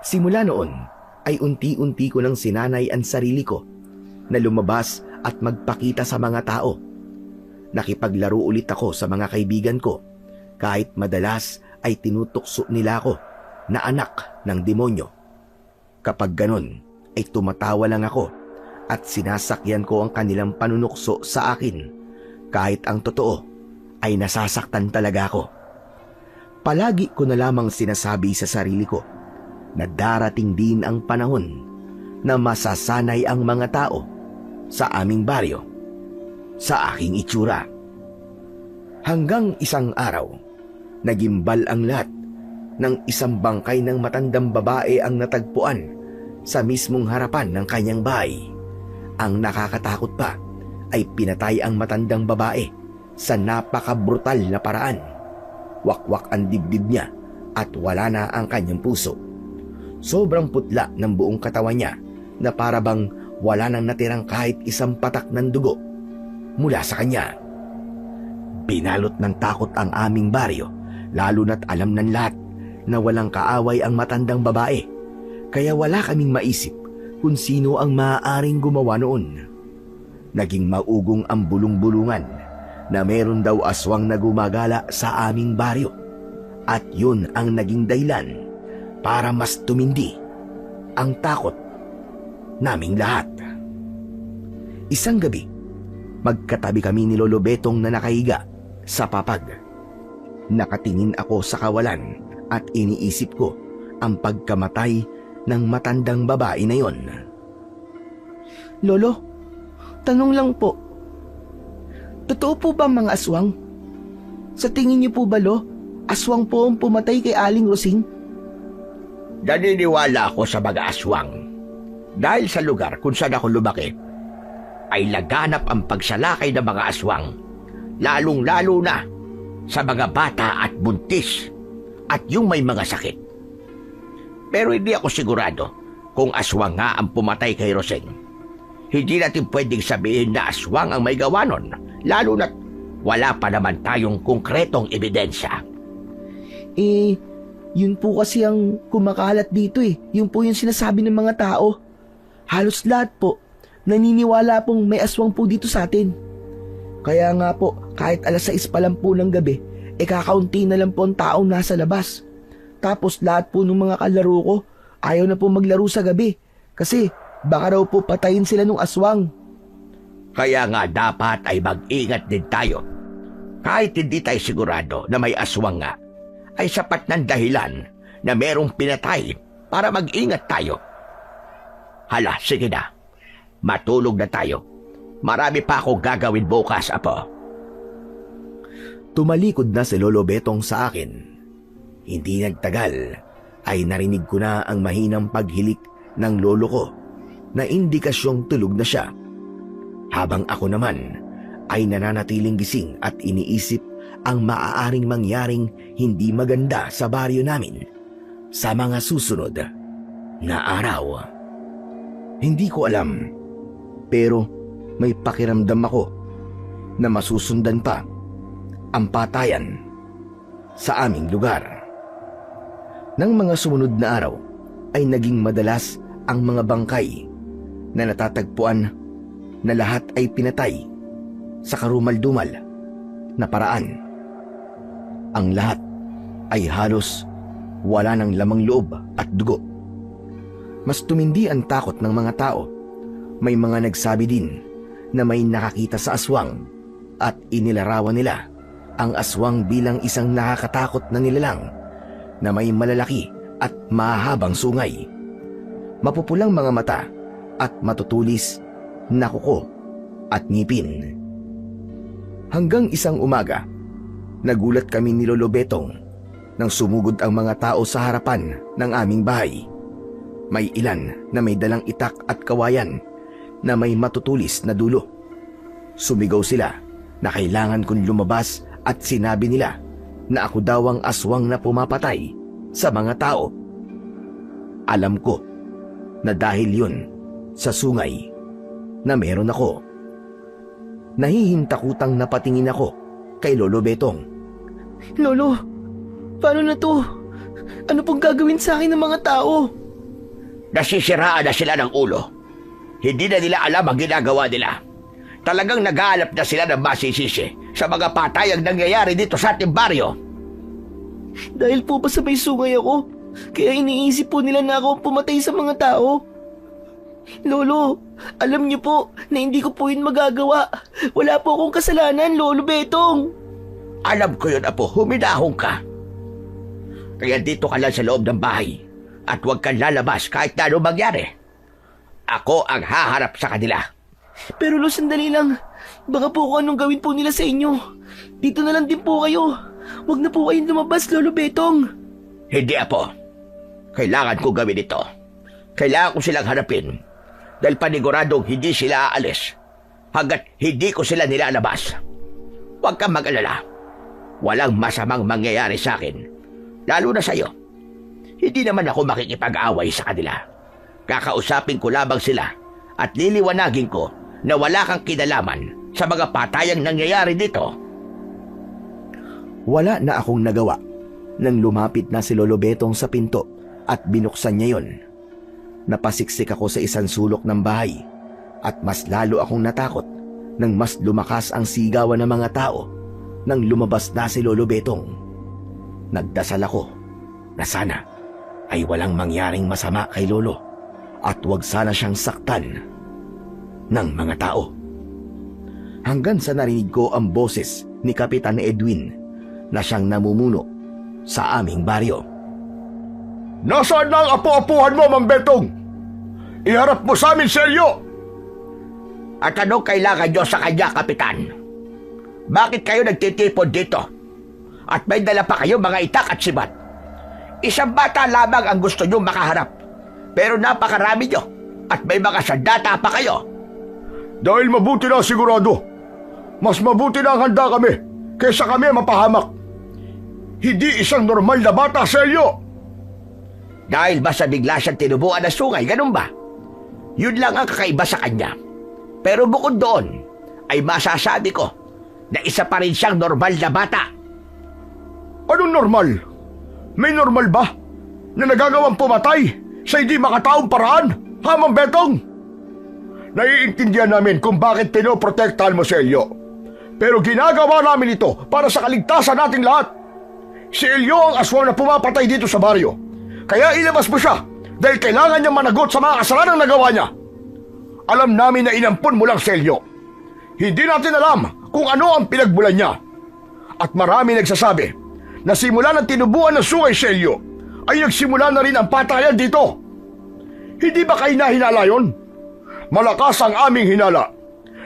Simula noon ay unti-unti ko nang sinanay ang sarili ko na lumabas at magpakita sa mga tao. Nakipaglaro ulit ako sa mga kaibigan ko kahit madalas ay tinutukso nila ako na anak ng demonyo. Kapag ganon ay tumatawa lang ako at sinasakyan ko ang kanilang panunukso sa akin kahit ang totoo ay nasasaktan talaga ako. Palagi ko na lamang sinasabi sa sarili ko na darating din ang panahon na masasanay ang mga tao sa aming baryo sa aking itsura. Hanggang isang araw, nagimbal ang lahat ng isang bangkay ng matandang babae ang natagpuan sa mismong harapan ng kanyang bahay. Ang nakakatakot pa ay pinatay ang matandang babae sa napakabrutal na paraan. Wakwak ang dibdib niya at wala na ang kanyang puso. Sobrang putla ng buong katawan niya na para bang wala nang natirang kahit isang patak ng dugo mula sa kanya. Binalot ng takot ang aming baryo, lalo na't alam ng lahat na walang kaaway ang matandang babae. Kaya wala kaming maisip kung sino ang maaaring gumawa noon. Naging maugong ang bulong-bulungan na meron daw aswang na gumagala sa aming baryo. At yun ang naging dahilan para mas tumindi ang takot naming lahat. Isang gabi, magkatabi kami ni Lolo Betong na nakahiga sa papag. Nakatingin ako sa kawalan at iniisip ko ang pagkamatay ng matandang babae na yon. Lolo, tanong lang po. Totoo po ba mga aswang? Sa tingin niyo po ba, Lo, aswang po ang pumatay kay Aling Rosing? Naniniwala ako sa mga aswang. Dahil sa lugar kung saan ako lumaki, ay laganap ang pagsalakay ng mga aswang, lalong-lalo na sa mga bata at buntis at yung may mga sakit. Pero hindi ako sigurado kung aswang nga ang pumatay kay Roseng. Hindi natin pwedeng sabihin na aswang ang may gawa nun, lalo na't wala pa naman tayong konkretong ebidensya. Yun po kasi ang kumakalat dito Yun po yung sinasabi ng mga tao. Halos lahat po, naniniwala pong may aswang po dito sa atin. Kaya nga po, kahit 6:00 pa lang po ng gabi, kakaunti na lang po ang taong nasa labas. Tapos lahat po ng mga kalaro ko, ayaw na po maglaro sa gabi. Kasi baka raw po patayin sila ng aswang. Kaya nga dapat ay mag-ingat din tayo. Kahit hindi tayo sigurado na may aswang nga, ay sapat ng dahilan na merong pinatay para mag-ingat tayo. Hala, sige na. Matulog na tayo. Marami pa akong gagawin bukas, Apo. Tumalikod na si Lolo Betong sa akin. Hindi nagtagal ay narinig ko na ang mahinang paghilik ng lolo ko na indikasyong tulog na siya. Habang ako naman ay nananatiling gising at iniisip ang maaaring mangyaring hindi maganda sa baryo namin sa mga susunod na araw. Hindi ko alam, pero may pakiramdam ako na masusundan pa ang patayan sa aming lugar. Nang mga sumunod na araw ay naging madalas ang mga bangkay na natatagpuan na lahat ay pinatay sa karumal-dumal na paraan. Ang lahat ay halos wala ng lamang loob at dugo. Mas tumindi ang takot ng mga tao. May mga nagsabi din na may nakakita sa aswang at inilarawan nila ang aswang bilang isang nakakatakot na nilalang na may malalaki at mahabang sungay, mapupulang mga mata at matutulis na kuko at ngipin. Hanggang isang umaga, nagulat kami ni Lolo Betong nang sumugod ang mga tao sa harapan ng aming bahay. May ilan na may dalang itak at kawayan na may matutulis na dulo. Sumigaw sila na kailangan kong lumabas at sinabi nila na ako daw ang aswang na pumapatay sa mga tao. Alam ko na dahil yun sa sungay na meron ako. Nahihintakutang napatingin ako kay Lolo Betong. Lolo, paano na to? Ano pong gagawin sa akin ng mga tao? Nasisiraan na sila ng ulo. Hindi na nila alam ang ginagawa nila. Talagang naghahanap na sila ng masisisi sa mga patayang nangyayari dito sa ating baryo. Dahil po ba sa may sungay ako, kaya iniisip po nila na ako ang pumatay sa mga tao. Lolo, alam niyo po na hindi ko po yun magagawa. Wala po akong kasalanan, Lolo Betong. Alam ko yun, Apo. Huminahon ka. Kaya dito ka lang sa loob ng bahay at huwag kang lalabas kahit na anong mangyari. Ako ang haharap sa kanila. Pero Lo, sandali lang. Baka po kung anong gawin po nila sa inyo. Dito na lang din po kayo. Huwag na po kayong lumabas, Lolo Betong. Hindi, Apo. Kailangan ko gawin ito. Kailangan ko silang harapin dahil paniguradong hindi sila aalis hanggat hindi ko sila nilalabas. Huwag kang mag-alala. Walang masamang mangyayari sa akin, lalo na sa'yo. Hindi naman ako makikipag-away sa kanila. Kakausapin ko lamang sila at liliwanagin ko na wala kang kinalaman sa mga patayang nangyayari dito. Wala na akong nagawa nang lumapit na si Lolo Betong sa pinto at binuksan niya yon. Napasiksik ako sa isang sulok ng bahay at mas lalo akong natakot nang mas lumakas ang sigawan ng mga tao nang lumabas na si Lolo Betong. Nagdasal ako na sana ay walang mangyaring masama kay Lolo at wag sana siyang saktan ng mga tao. Hanggang sa narinig ko ang boses ni Kapitan Edwin na siyang namumuno sa aming baryo. Nasaan na ang apo-apuhan mo, Mang Betong? Iharap mo sa amin, Selyo! At anong kailangan nyo sa kanya, Kapitan? bakit kayo nagtitipon dito? At may dala pa kayo mga itak at sibat. Isang bata lamang ang gusto nyo makaharap. Pero napakarami nyo at may mga sandata pa kayo. Dahil mabuti na sigurado. Mas mabuti na ang handa kami kaysa kami mapahamak. Hindi isang normal na bata, Celio. Dahil ba sa bigla siyang tinubuan ng sungay, ganun ba? Yun lang ang kakaiba sa kanya. Pero bukod doon, ay masasabi ko na isa pa rin siyang normal na bata. Anong normal? May normal ba na nagagawang pumatay sa hindi makataong paraan, Mang Betong? Naiintindihan namin kung bakit pinoprotektahan mo si Elio. Pero ginagawa namin ito para sa kaligtasan nating lahat. Si Elio ang aswang na pumapatay dito sa baryo. Kaya ilabas mo siya dahil kailangan niyang managot sa mga kasalanang nagawa niya. Alam namin na inampun mo lang si Elio. Hindi natin alam kung ano ang pinagbulan niya. At marami nagsasabi na simula ng tinubuan ng sungay si Elio ay nagsimula na rin ang patayan dito. Hindi ba kayo nahinala yun? Malakas ang aming hinala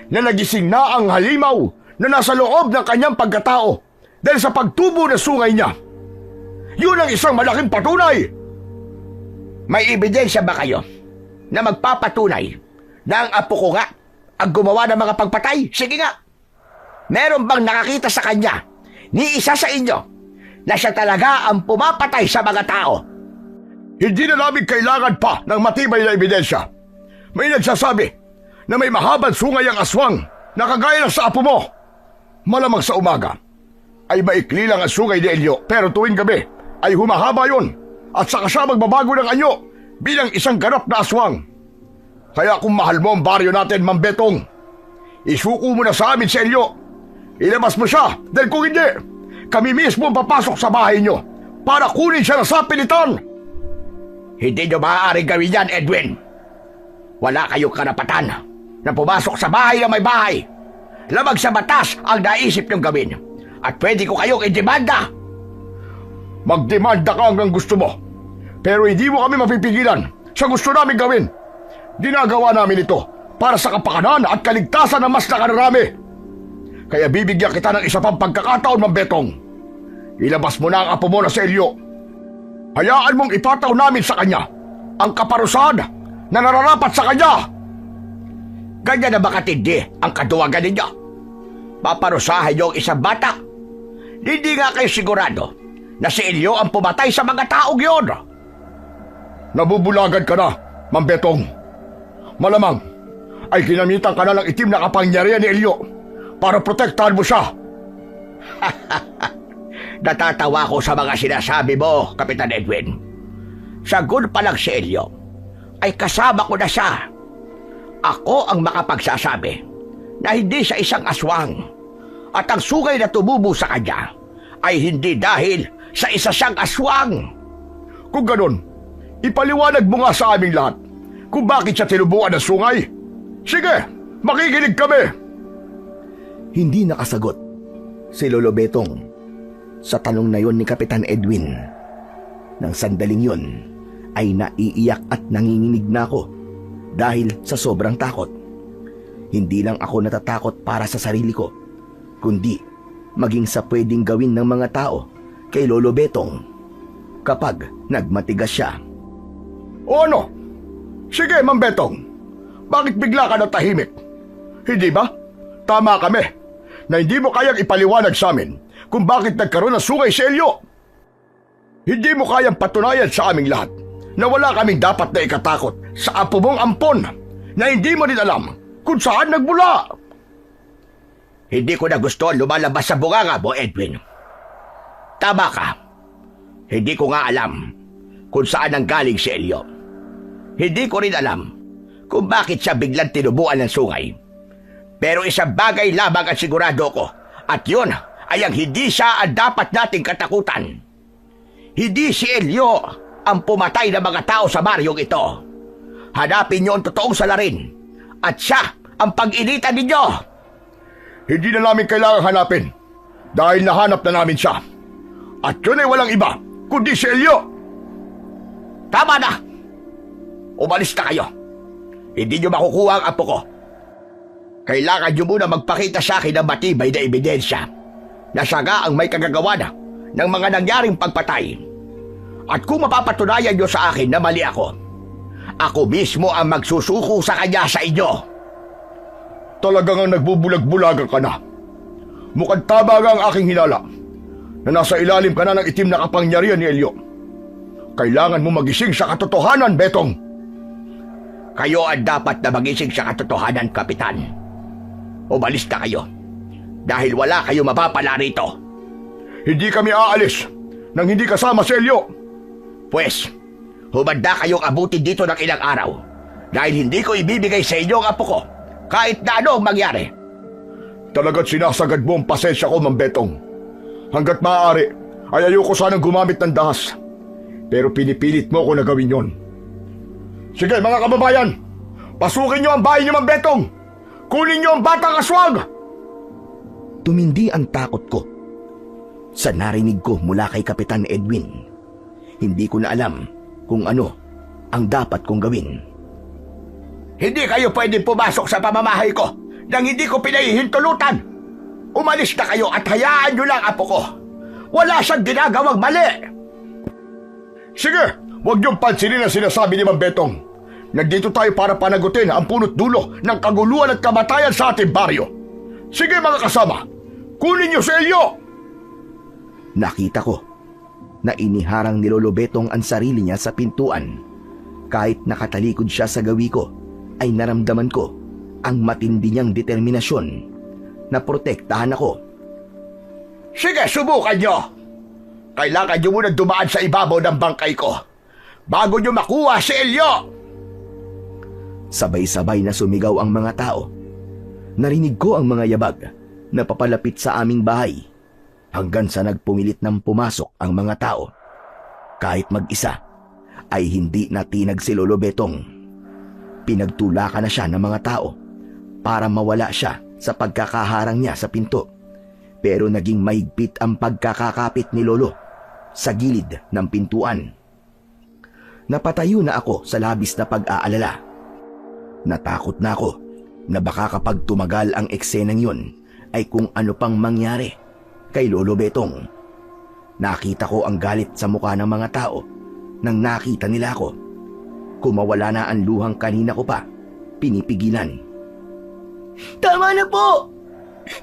na nagising na ang halimaw na nasa loob ng kanyang pagkatao dahil sa pagtubo ng sungay niya. Yun ang isang malaking patunay. May ebidensya ba kayo na magpapatunay na ang apo ko nga ang gumawa ng mga pagpatay? Sige nga. Meron bang nakakita sa kanya ni isa sa inyo na siya talaga ang pumapatay sa mga tao? Hindi na namin kailangan pa ng matibay na ebidensya. May nagsasabi na may mahabang sungay ang aswang na kagaya ng sa apo mo. Malamang sa umaga ay maikli lang ang sungay ni Elio, pero tuwing gabi ay humahaba yun at saka siya magbabago ng anyo bilang isang ganap na aswang. Kaya kung mahal mo ang baryo natin, Mang Betong, isuko mo na sa amin si Elio. Ilabas mo siya dahil kung hindi, kami mismo ang papasok sa bahay niyo para kunin siya na sa pilitan. Hindi nyo maaaring gawin yan, Edwin. Wala kayong karapatan na pumasok sa bahay na may bahay. Lamang sa batas ang naisip nyong gawin. At pwede ko kayong i-demanda. Magdemanda ka hanggang gusto mo. Pero hindi mo kami mapipigilan sa gusto namin gawin. Ginagawa namin ito para sa kapakanan at kaligtasan ng mas nakararami. Kaya bibigyan kita ng isa pang pagkakataon, Mang Betong. Ilabas mo na ang apo mo na si Elio. Hayaan mong ipataw namin sa kanya ang kaparusahan na nararapat sa kanya. Ganyan na ba katindi ang kaduwagan ninyo? Paparusahan niyo ang isang bata. Hindi nga kayo sigurado na si Elio ang pumatay sa mga taong yun. Nabubulagan ka na, Mang Betong. Malamang ay ginamitan ka na ng itim na kapangyarihan ni Elio para protektahan mo siya. Natatawa ko sa mga sinasabi mo, Kapitan Edwin. Sagot pa lang si Elio ay kasama ko na siya. Ako ang makapagsasabi na hindi siya isang aswang at ang sungay na tumubo sa kanya ay hindi dahil sa isa siyang aswang. Kung ganon, ipaliwanag mo nga sa aming lahat kung bakit siya tinubuan ng sungay. Sige, makikinig kami. Hindi nakasagot si Lolo Betong sa tanong na yon ni Kapitan Edwin. Nang sandaling yon ay naiiyak at nanginginig na ako dahil sa sobrang takot. Hindi lang ako natatakot para sa sarili ko, kundi maging sa pwedeng gawin ng mga tao kay Lolo Betong kapag nagmatigas siya. O ano? Sige, Mang Betong. Bakit bigla ka natahimik? Hindi ba? Tama kami na hindi mo kayang ipaliwanag sa amin kung bakit nagkaroon ng sungay si Elio. Hindi mo kayang patunayan sa aming lahat na wala kaming dapat na ikatakot sa apo mong ampon na hindi mo din alam kung saan nagmula. Hindi ko na gusto lumalabas sa bunganga mo, Edwin. Tama ka. Hindi ko nga alam kung saan nanggaling si Elio. Hindi ko rin alam kung bakit siya biglang tinubuan ng sungay. Pero isang bagay lamang ang sigurado ko, at yun ay ang hindi siya ang dapat nating katakutan. Hindi si Elio ang pumatay ng mga tao sa baryong ito. Hanapin niyo ang totoong salarin at siya ang pag-initan ninyo. Hindi na namin kailangang hanapin dahil nahanap na namin siya. At yun ay walang iba kundi si Elio. Tama na! Umalis na kayo. Hindi niyo makukuha ang apo ko. kailangan niyo muna magpakita sa akin ng matibay na ebidensya na siya ang may kagagawa na ng mga nangyaring pagpatay. At kung mapapatunayan niyo sa akin na mali ako mismo ang magsusuko sa kanya sa inyo. Talagang nagbubulag-bulagan ka na. Mukhang tama nga ang aking hinala na nasa ilalim ka na ng itim na kapangyarihan ni Elio. Kailangan mo magising sa katotohanan, Betong. Kayo ang dapat na magising sa katotohanan, Kapitan. Umalis na kayo dahil wala kayo mapapala rito. Hindi kami aalis nang hindi kasama si Elio. Pwes, humanda kayong abutin dito ng ilang araw dahil hindi ko ibibigay sa inyo ang apo ko kahit na ano ang mangyari. Talaga't sinasagad mo ang pasensya ko, Mang Betong. Hanggat maaari ay ayoko sanang gumamit ng dahas. Pero pinipilit mo ko na gawin yon. Sige mga kababayan, pasukin niyo ang bahay ni Mang Betong. Kunin niyo ang batang aswang. Tumindi ang takot ko sa narinig ko mula kay Kapitan Edwin. Hindi ko na alam kung ano ang dapat kong gawin. Hindi kayo pwedeng pumasok sa pamamahay ko nang hindi ko pinahihintulutan. Umalis na kayo at hayaan niyo lang apo ko. Wala siyang ginagawang mali. Sige, huwag niyong pansinin ang sinasabi ni Mang Betong. Nandito tayo para panagutin ang punot dulo ng kaguluhan at kamatayan sa ating baryo. Sige mga kasama, kunin niyo si Elio! Nakita ko na iniharang ni Lolo Betong ang sarili niya sa pintuan. Kahit nakatalikod siya sa gawi ko, ay naramdaman ko ang matindi niyang determinasyon na protektahan ako. Sige, subukan niyo. Kailangan niyo muna dumaan sa ibabaw ng bangkay ko bago niyo makuha si Elio. Sabay-sabay na sumigaw ang mga tao. Narinig ko ang mga yabag na papalapit sa aming bahay hanggang sa nagpumilit ng pumasok ang mga tao. Kahit mag-isa ay hindi natinag si Lolo Betong. Pinagtulakan na siya ng mga tao para mawala siya sa pagkakaharang niya sa pinto. Pero naging mahigpit ang pagkakakapit ni Lolo sa gilid ng pintuan. Napatayo na ako sa labis na pag-aalala. Natakot na ako na baka kapag tumagal ang eksenang yun ay kung ano pang mangyari kay Lolo Betong. Nakita ko ang galit sa mukha ng mga tao nang nakita nila ako. Kumawala na ang luhang kanina ko pa pinipigilan. Tama na po!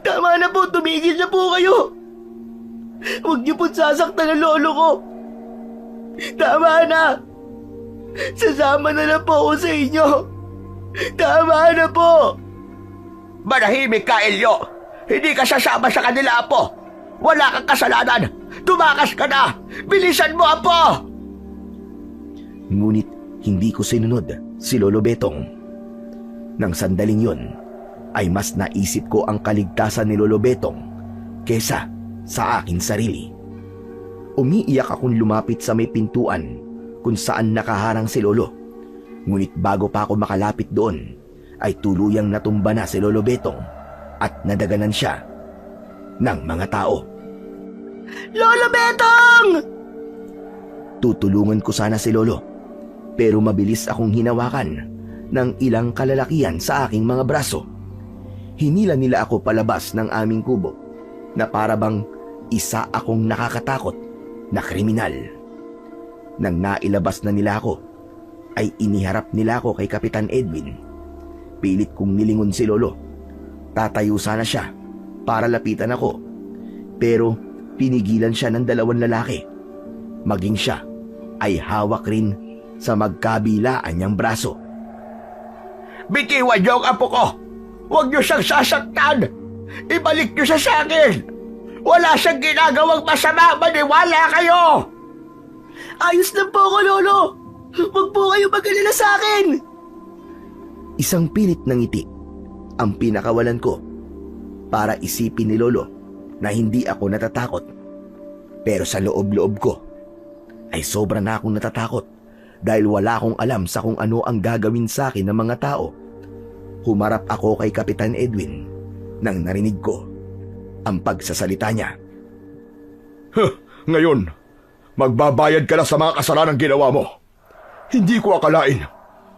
Tama na po! Tumigil na po kayo! Huwag niyo po sasaktan ang lolo ko! Tama na! Sasama na lang po ako sa inyo! Tama na po! Manahimik ka, Elio. Hindi ka sasama sa kanila, apo. Wala kang kasalanan. Tumakas ka na. Bilisan mo, apo! Ngunit hindi ko sinunod si Lolo Betong. Nang sandaling yun, ay mas naisip ko ang kaligtasan ni Lolo Betong kesa sa akin sarili. Umiiyak akong lumapit sa may pintuan kung saan nakaharang si Lolo. Ngunit bago pa ako makalapit doon, ay tuluyang natumba na si Lolo Betong at nadaganan siya ng mga tao. Lolo Betong! Tutulungan ko sana si Lolo, pero mabilis akong hinawakan ng ilang kalalakihan sa aking mga braso. Hinila nila ako palabas ng aming kubo na para bang isa akong nakakatakot na kriminal. Nang nailabas na nila ako, ay iniharap nila ako kay Kapitan Edwin. Pilit kong nilingon si Lolo. Tatayo sana siya para lapitan ako, pero pinigilan siya ng dalawang lalaki. Maging siya ay hawak rin sa magkabilaan niyang braso. Bitiwan niyo ang apo ko. Huwag niyo siyang sasaktan. Ibalik niyo siya sa akin. Wala siyang ginagawang masama. Maniwala kayo. Ayos lang po ako, Lolo! Huwag po kayo mag-alala sa akin! Isang pilit ng ngiti ang pinakawalan ko para isipin ni Lolo na hindi ako natatakot. Pero sa loob-loob ko ay sobra na akong natatakot dahil wala akong alam sa kung ano ang gagawin sa akin ng mga tao. Humarap ako kay Kapitan Edwin nang narinig ko ang pagsasalita niya. Ngayon, magbabayad ka na sa mga kasalanang ginawa mo. Hindi ko akalain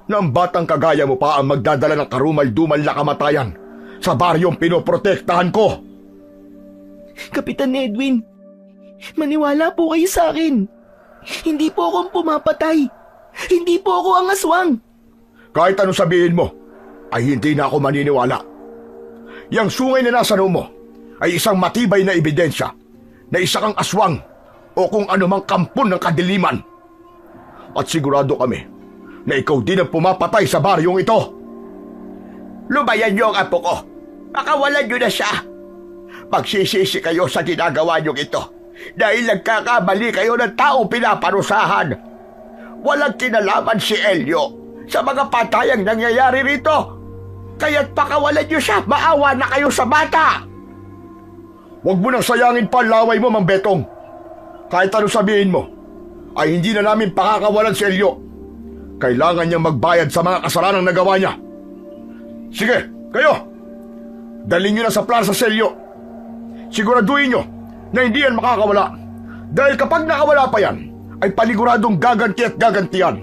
na ang batang kagaya mo pa ang magdadala ng karumal-dumal na kamatayan sa baryong pinoprotektahan ko. Kapitan Edwin, maniwala po kayo sa akin. Hindi po akong pumapatay. Hindi po ako ang aswang. Kahit anong sabihin mo, ay hindi na ako maniniwala. Yang sungay na nasa noo mo ay isang matibay na ebidensya na isa kang aswang o kung anumang kampon ng kadiliman. At sigurado kami na ikaw din ang pumapatay sa baryong ito. Lubayan niyo ang apo ko. Pakawalan niyo na siya. Magsisisi kayo sa ginagawa niyong ito dahil nagkakamali kayo ng taong pinaparusahan. Walang kinalaman si Elio sa mga patayang nangyayari rito. Kaya't pakawalan niyo siya. Maawa na kayo sa bata. Huwag mo nang sayangin pa ang laway mo, Mang Betong. Kahit ano sabihin mo, ay hindi na namin pakakawalan si Elio. Kailangan niyang magbayad sa mga kasalanang nagawa niya. Sige, kayo! Dalhin niyo na sa Plaza Celio. Siguraduhin niyo na hindi yan makakawala. Dahil kapag nakawala pa yan, ay paniguradong gaganti at gagantian.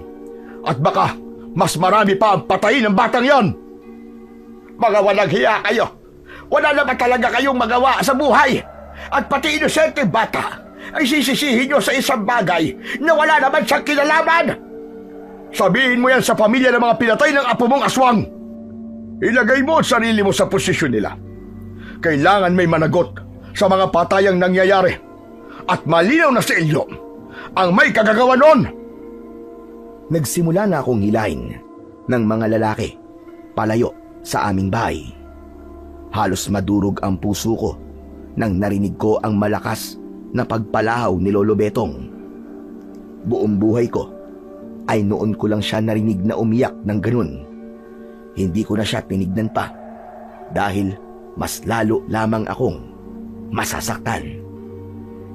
At baka mas marami pa ang patayin ng batang yan. Mga walang hiya kayo. Wala naman talaga kayong magawa sa buhay. At pati inosente bata ay sisisihin nyo sa isang bagay na wala naman siyang kinalaman. Sabihin mo yan sa pamilya ng mga pinatay ng apo mong aswang. Ilagay mo ang sarili mo sa posisyon nila. Kailangan may managot sa mga patayang nangyayari. At malinaw na si Elio ang may kagagawa noon. Nagsimula na akong hilahin ng mga lalaki palayo sa aming bahay. Halos madurog ang puso ko nang narinig ko ang malakas na pagpalahaw ni Lolo Betong. Buong buhay ko ay noon ko lang siya narinig na umiyak ng ganun. Hindi ko na siya tinignan pa dahil mas lalo lamang akong masasaktan.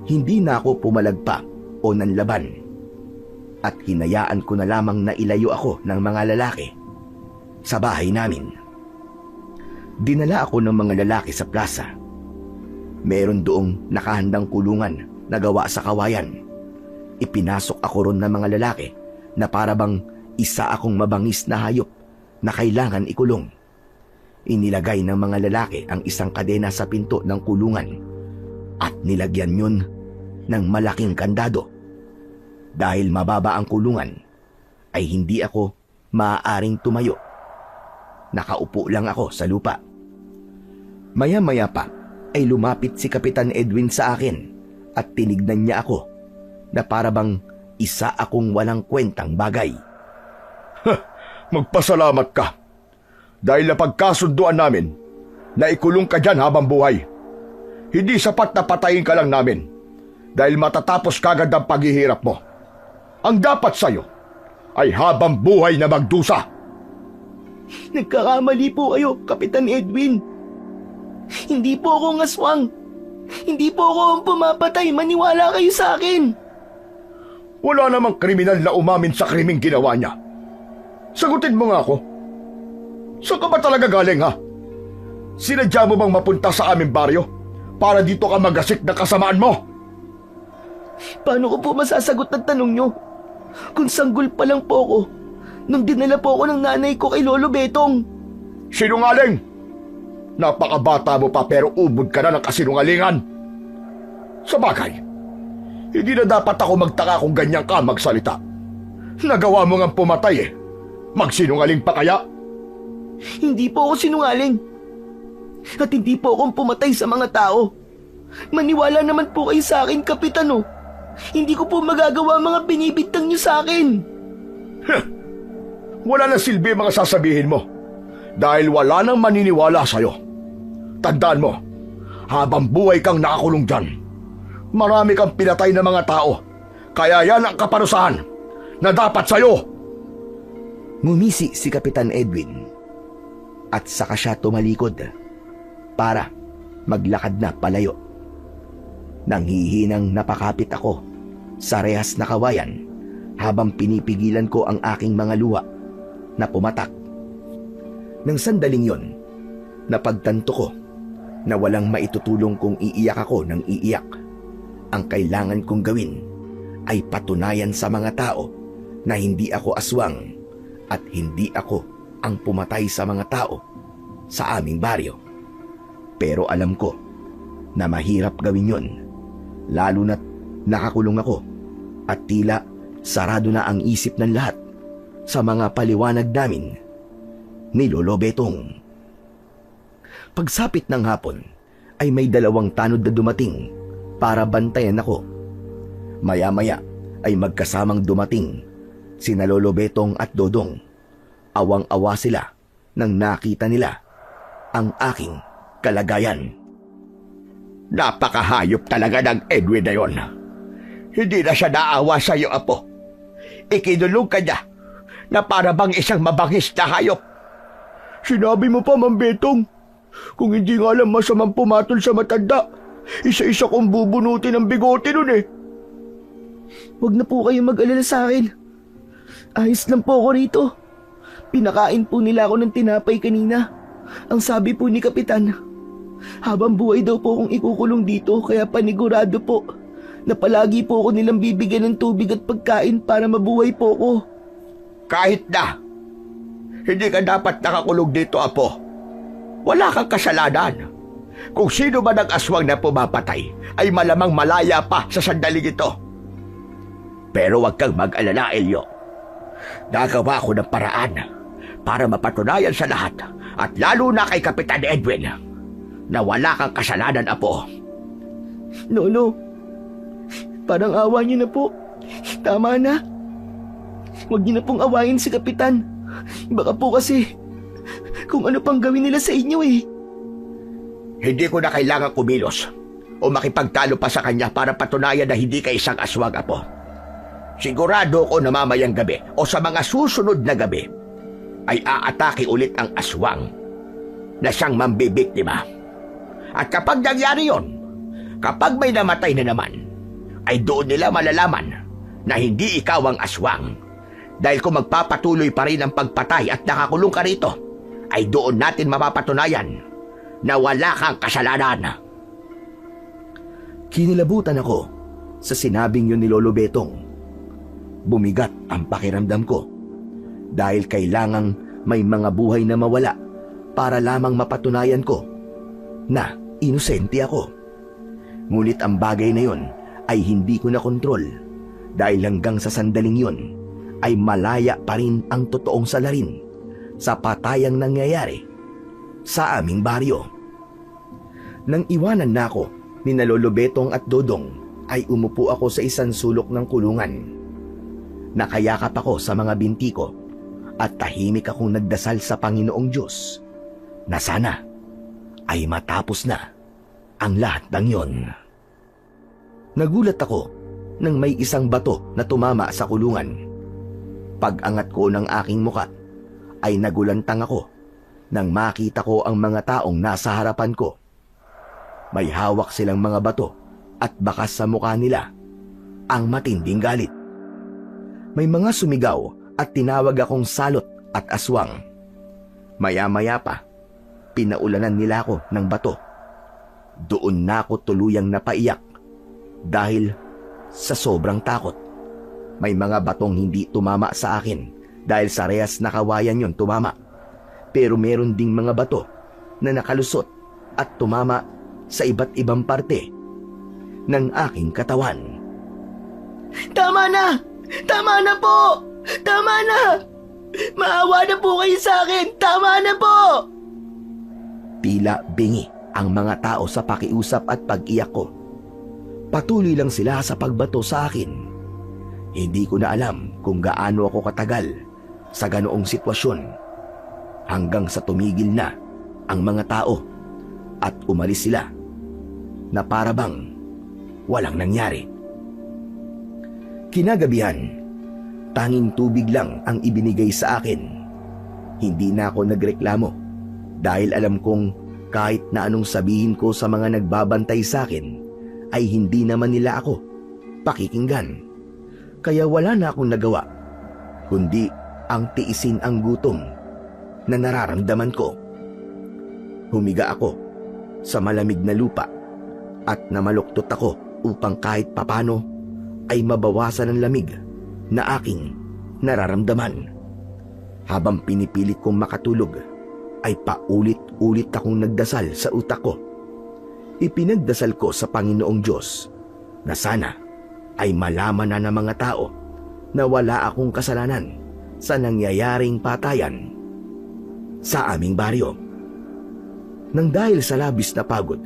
Hindi na ako pumalagpa o nanlaban at hinayaan ko na lamang na ilayo ako ng mga lalaki sa bahay namin. Dinala ako ng mga lalaki sa plaza. Meron doong nakahandang kulungan na gawa sa kawayan. Ipinasok ako ron ng mga lalaki na para bang isa akong mabangis na hayop na kailangan ikulong. Inilagay ng mga lalaki ang isang kadena sa pinto ng kulungan at nilagyan yun ng malaking kandado. Dahil mababa ang kulungan, ay hindi ako maaaring tumayo. Nakaupo lang ako sa lupa. Maya-maya pa ay lumapit si Kapitan Edwin sa akin at tinignan niya ako na para bang isa akong walang kwentang bagay. Magpasalamat ka. Dahil napagkasunduan namin na ikulong ka dyan habang buhay. Hindi sapat na patayin ka lang namin dahil matatapos kagad ang paghihirap mo. Ang dapat sa'yo ay habang buhay na magdusa. Nagkakamali po kayo, Kapitan Edwin. Hindi po ako ang aswang. Hindi po ako ang pumapatay. Maniwala kayo sa akin. Wala namang kriminal na umamin sa krimeng ginawa niya. Sagutin mo nga ako. Saan ka ba talaga galing, ha? Sinadya mo bang mapunta sa aming baryo para dito ka magasik ng kasamaan mo? Paano ko po masasagot ang tanong nyo? Kung sanggol pa lang po ako nung dinala po ako ng nanay ko kay Lolo Betong. Sinungaling! Napakabata mo pa pero ubod ka na ng kasinungalingan. Sa bagay, hindi na dapat ako magtaka kung ganyan ka magsalita. Nagawa mo ngang pumatay eh. Magsinungaling pa kaya? Hindi po ako sinungaling. At hindi po akong pumatay sa mga tao. Maniwala naman po kayo sa akin, Kapitan, oh. Hindi ko po magagawa ang mga binibintang niyo sa akin. Wala na silbi mga sasabihin mo. Dahil wala nang maniniwala sa'yo. Tandaan mo, habang buhay kang nakakulong dyan, marami kang pinatay na mga tao. Kaya yan ang kaparusahan na dapat sa'yo. Ngumisi si Kapitan Edwin at saka siya tumalikod para maglakad na palayo. Nanghihinang napakapit ako sa rehas na kawayan habang pinipigilan ko ang aking mga luha na pumatak. Nang sandaling yon, napagtanto ko na walang maitutulong kung iiyak ako ng iiyak. Ang kailangan kong gawin ay patunayan sa mga tao na hindi ako aswang at hindi ako ang pumatay sa mga tao sa aming baryo. Pero alam ko na mahirap gawin yon, lalo na't nakakulong ako at tila sarado na ang isip ng lahat sa mga paliwanag namin ni Lolo Betong. Pagsapit ng hapon ay may 2 tanod na dumating para bantayan ako. Maya-maya ay magkasamang dumating sina Lolo Betong at Dodong. Awang-awa sila nang nakita nila ang aking kalagayan. Napakahayop talaga ng Edwin na yon. Hindi na siya naawa sa iyo, Apo. Ikinulong ka niya na para bang isang mabangis na hayop. Sinabi mo pa, Mang Betong. Kung hindi nga alam masamang pumatol sa matanda, isa-isa kong bubunutin ang bigote nun eh. Huwag na po kayong mag-alala sa akin. Ayos lang po ako rito. Pinakain po nila ako ng tinapay kanina. Ang sabi po ni Kapitan, habang buhay daw po akong ikukulong dito, kaya panigurado po na palagi po ako nilang bibigyan ng tubig at pagkain para mabuhay po ako. Kahit na, hindi ka dapat nakakulong dito, Apo. Wala kang kasalanan. Kung sino man ang aswang na pumapatay, ay malamang malaya pa sa sandaling ito. Pero huwag kang mag-alala, Elio. Nagawa ko ng paraan para mapatunayan sa lahat, at lalo na kay Kapitan Edwin, na wala kang kasalanan, Apo. Lolo, parang awa niyo na po. Tama na. Huwag niyo na pong awayin si Kapitan. Baka po kasi kung ano pang gawin nila sa inyo eh. Hindi ko na kailangan kumilos o makipagtalo pa sa kanya para patunayan na hindi ka isang aswang, Apo. Sigurado ko na mamayang gabi o sa mga susunod na gabi ay aatake ulit ang aswang na siyang mambibiktima. At kapag nangyari yon, kapag may namatay na naman, ay doon nila malalaman na hindi ikaw ang aswang. Dahil kung magpapatuloy pa rin ang pagpatay at nakakulong ka rito, ay doon natin mapapatunayan na wala kang kasalanan. Kinilabutan ako sa sinabing yun ni Lolo Betong. Bumigat ang pakiramdam ko dahil kailangang may mga buhay na mawala para lamang mapatunayan ko na inosente ako. Ngunit ang bagay na yun ay hindi ko na kontrol dahil hanggang sa sandaling yun ay malaya pa rin ang totoong salarin sa patayang nangyayari sa aming baryo. Nang iwanan na ako ni Lolo Betong at Dodong ay umupo ako sa isang sulok ng kulungan. Nakayakap ako sa mga binti ko at tahimik akong nagdasal sa Panginoong Diyos na sana ay matapos na ang lahat ng yon. Nagulat ako nang may isang bato na tumama sa kulungan. Pag-angat ko ng aking muka ay nagulantang ako nang makita ko ang mga taong nasa harapan ko. May hawak silang mga bato at bakas sa mukha nila ang matinding galit. May mga sumigaw at tinawag akong salot at aswang. Maya-maya pa, pinaulanan nila ako ng bato. Doon na ako tuluyang napaiyak dahil sa sobrang takot. May mga batong hindi tumama sa akin dahil sa rehas na kawayan yon tumama. Pero meron ding mga bato na nakalusot at tumama sa iba't ibang parte ng aking katawan. Tama na! Tama na po! Tama na! Maawa na po kayo sa akin! Tama na po! Tila bingi ang mga tao sa pakiusap at pag-iyak ko. Patuloy lang sila sa pagbato sa akin. Hindi ko na alam kung gaano ako katagal sa ganoong sitwasyon hanggang sa tumigil na ang mga tao at umalis sila na para bang walang nangyari. Kinagabihan, tanging tubig lang ang ibinigay sa akin. Hindi na ako nagreklamo dahil alam kong kahit na anong sabihin ko sa mga nagbabantay sa akin ay hindi naman nila ako pakikinggan. Kaya wala na akong nagawa kundi ang tiisin ang gutom na nararamdaman ko. Humiga ako sa malamig na lupa at namaluktot ako upang kahit papano ay mabawasan ang lamig na aking nararamdaman. Habang pinipilit kong makatulog, ay paulit-ulit akong nagdasal sa utak ko Ipinagdasal ko sa Panginoong Diyos na sana ay malaman na ng mga tao na wala akong kasalanan sa nangyayaring patayan sa aming baryo. Nang dahil sa labis na pagod,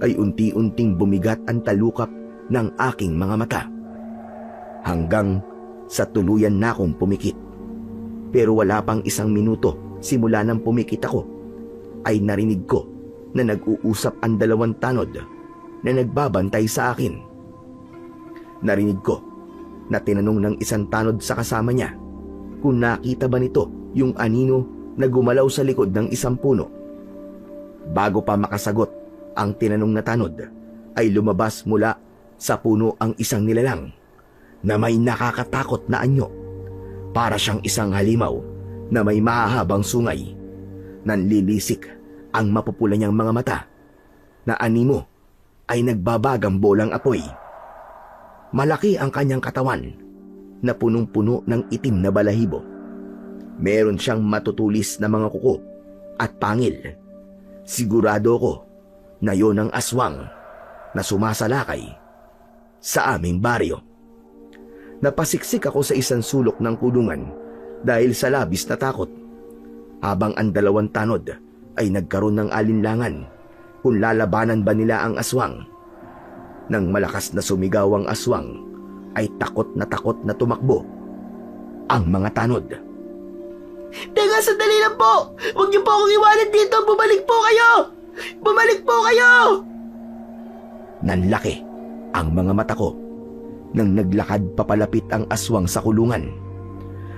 ay unti-unting bumigat ang talukap ng aking mga mata. Hanggang sa tuluyan na akong pumikit. Pero wala pang 1 minuto simula nang pumikit ako, ay narinig ko na nag-uusap ang 2 tanod na nagbabantay sa akin. Narinig ko na tinanong ng isang tanod sa kasama niya kung nakita ba nito yung anino na gumalaw sa likod ng isang puno. Bago pa makasagot ang tinanong na tanod, ay lumabas mula sa puno ang isang nilalang na may nakakatakot na anyo. Para siyang isang halimaw na may mahahabang sungay. Nanlilisik ang mapupula niyang mga mata na animo ay nagbabagang bolang apoy. Malaki ang kanyang katawan na punong-puno ng itim na balahibo. Meron siyang matutulis na mga kuko at pangil. Sigurado ko na yon ang aswang na sumasalakay sa aming baryo. Napasiksik ako sa isang sulok ng kulungan dahil sa labis na takot, habang ang 2 tanod ay nagkaroon ng alinlangan kung lalabanan ba nila ang aswang. Nang malakas na sumigaw ang aswang, ay takot na tumakbo ang mga tanod. Teka, sandali lang po! Huwag niyo po akong iwanan dito! Bumalik po kayo! Bumalik po kayo! Nanlaki ang mga mata ko nang naglakad papalapit ang aswang sa kulungan.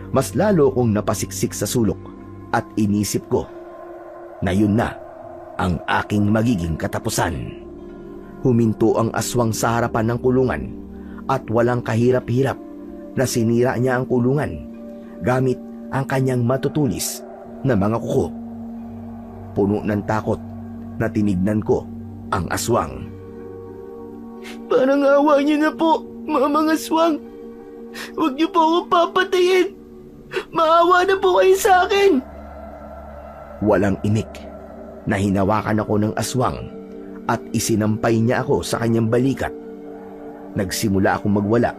Mas lalo kong napasiksik sa sulok at inisip ko na yun na ang aking magiging katapusan. Huminto ang aswang sa harapan ng kulungan at walang kahirap-hirap na sinira niya ang kulungan gamit ang kanyang matutulis na mga kuko. Puno ng takot na tinignan ko ang aswang. Parang awa niyo na po, Mamang Aswang. Huwag niyo po akong papatayin. Maawa na po kayo sa akin. Walang imik na hinawakan ako ng aswang at isinampay niya ako sa kanyang balikat. Nagsimula akong magwala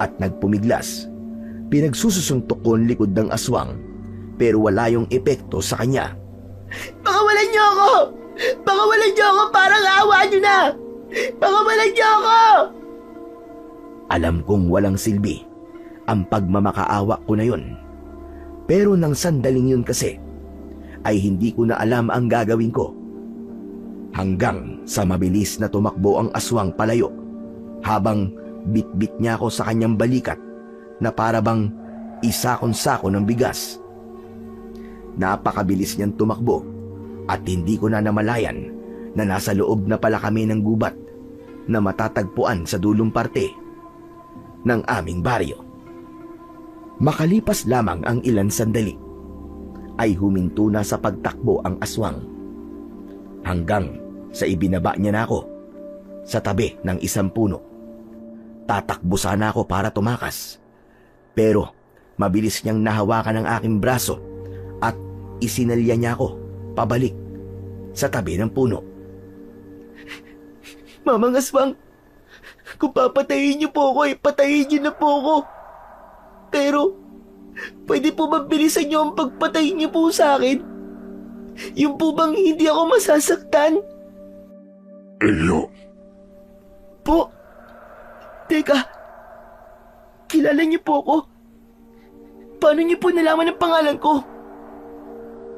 at nagpumiglas. Pinagsususuntok ko ang likod ng aswang pero wala yung epekto sa kanya. Pakawalan niyo ako! Pakawalan niyo ako! Parang awa niyo na! Pakawalan niyo ako! Alam kong walang silbi ang pagmamakaawa ko na yun. Pero nang sandaling yun kasi, ay hindi ko na alam ang gagawin ko. Hanggang sa mabilis na tumakbo ang aswang palayo, habang bitbit niya ako sa kanyang balikat na para bang isakon-sako ng bigas. Napakabilis niyang tumakbo at hindi ko na namalayan na nasa loob na pala kami ng gubat na matatagpuan sa dulong parte ng aming baryo. Makalipas lamang ang ilan sandali, ay huminto na sa pagtakbo ang aswang. Hanggang sa ibinaba niya na ako sa tabi ng isang puno. Tatakbo sana ako para tumakas, pero mabilis niyang nahawakan ang aking braso at isinalya niya ako pabalik sa tabi ng puno. Mamang Aswang, kung papatayin niyo po ako, patayin niyo na po ako. Pero, pwede po ba bilisan niyo ang pagpatay niyo po sa akin? Yung po bang hindi ako masasaktan? Elio, Po? Teka, kilala niyo po ako? Paano niyo po nalaman ang pangalan ko?